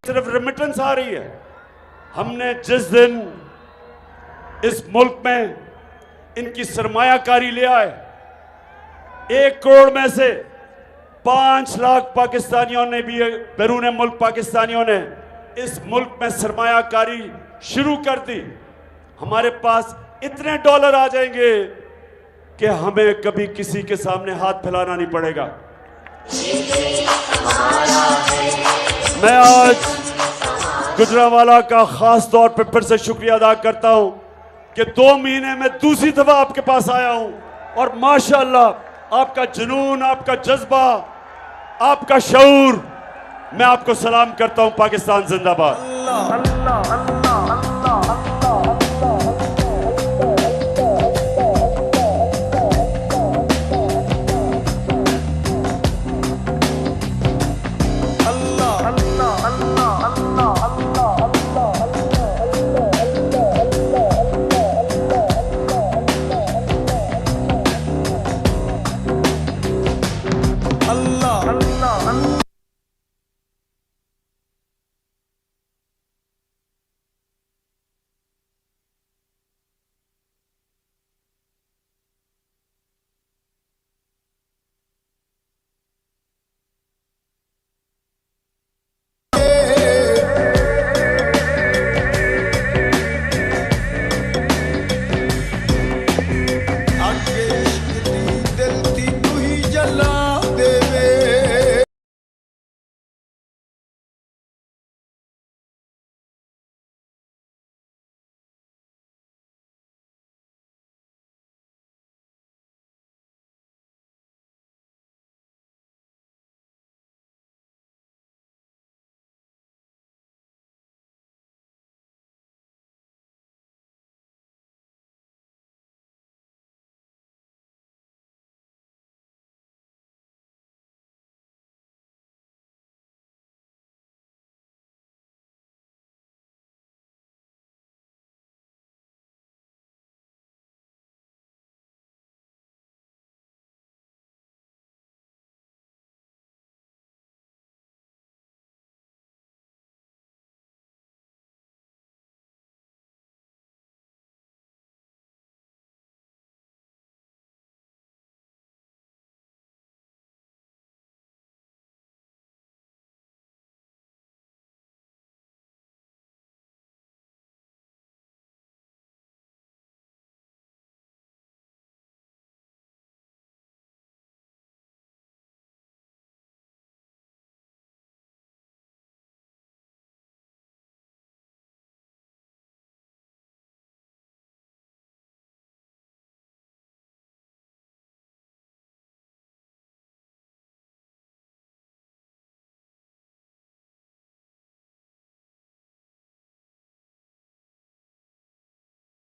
सिर्फ रेमिटेंस आ रही है। हमने जिस दिन इस मुल्क में इनकी सरमायाकारी ले आए, 1 करोड़ में से 5 लाख पाकिस्तानियों ने भी, बैरून मुल्क पाकिस्तानियों ने इस मुल्क में सरमायाकारी शुरू कर दी। हमारे पास इतने डॉलर आ जाएंगे कि हमें कभी किसी के सामने हाथ फैलाना नहीं पड़ेगा। मैं आज गुजरांवाला का खास तौर पर फिर से शुक्रिया अदा करता हूं कि 2 महीने में दूसरी दफा आपके पास आया हूं, और माशाअल्लाह आपका जुनून, आपका जज्बा, आपका शऊर, मैं आपको सलाम करता हूं। पाकिस्तान जिंदाबाद।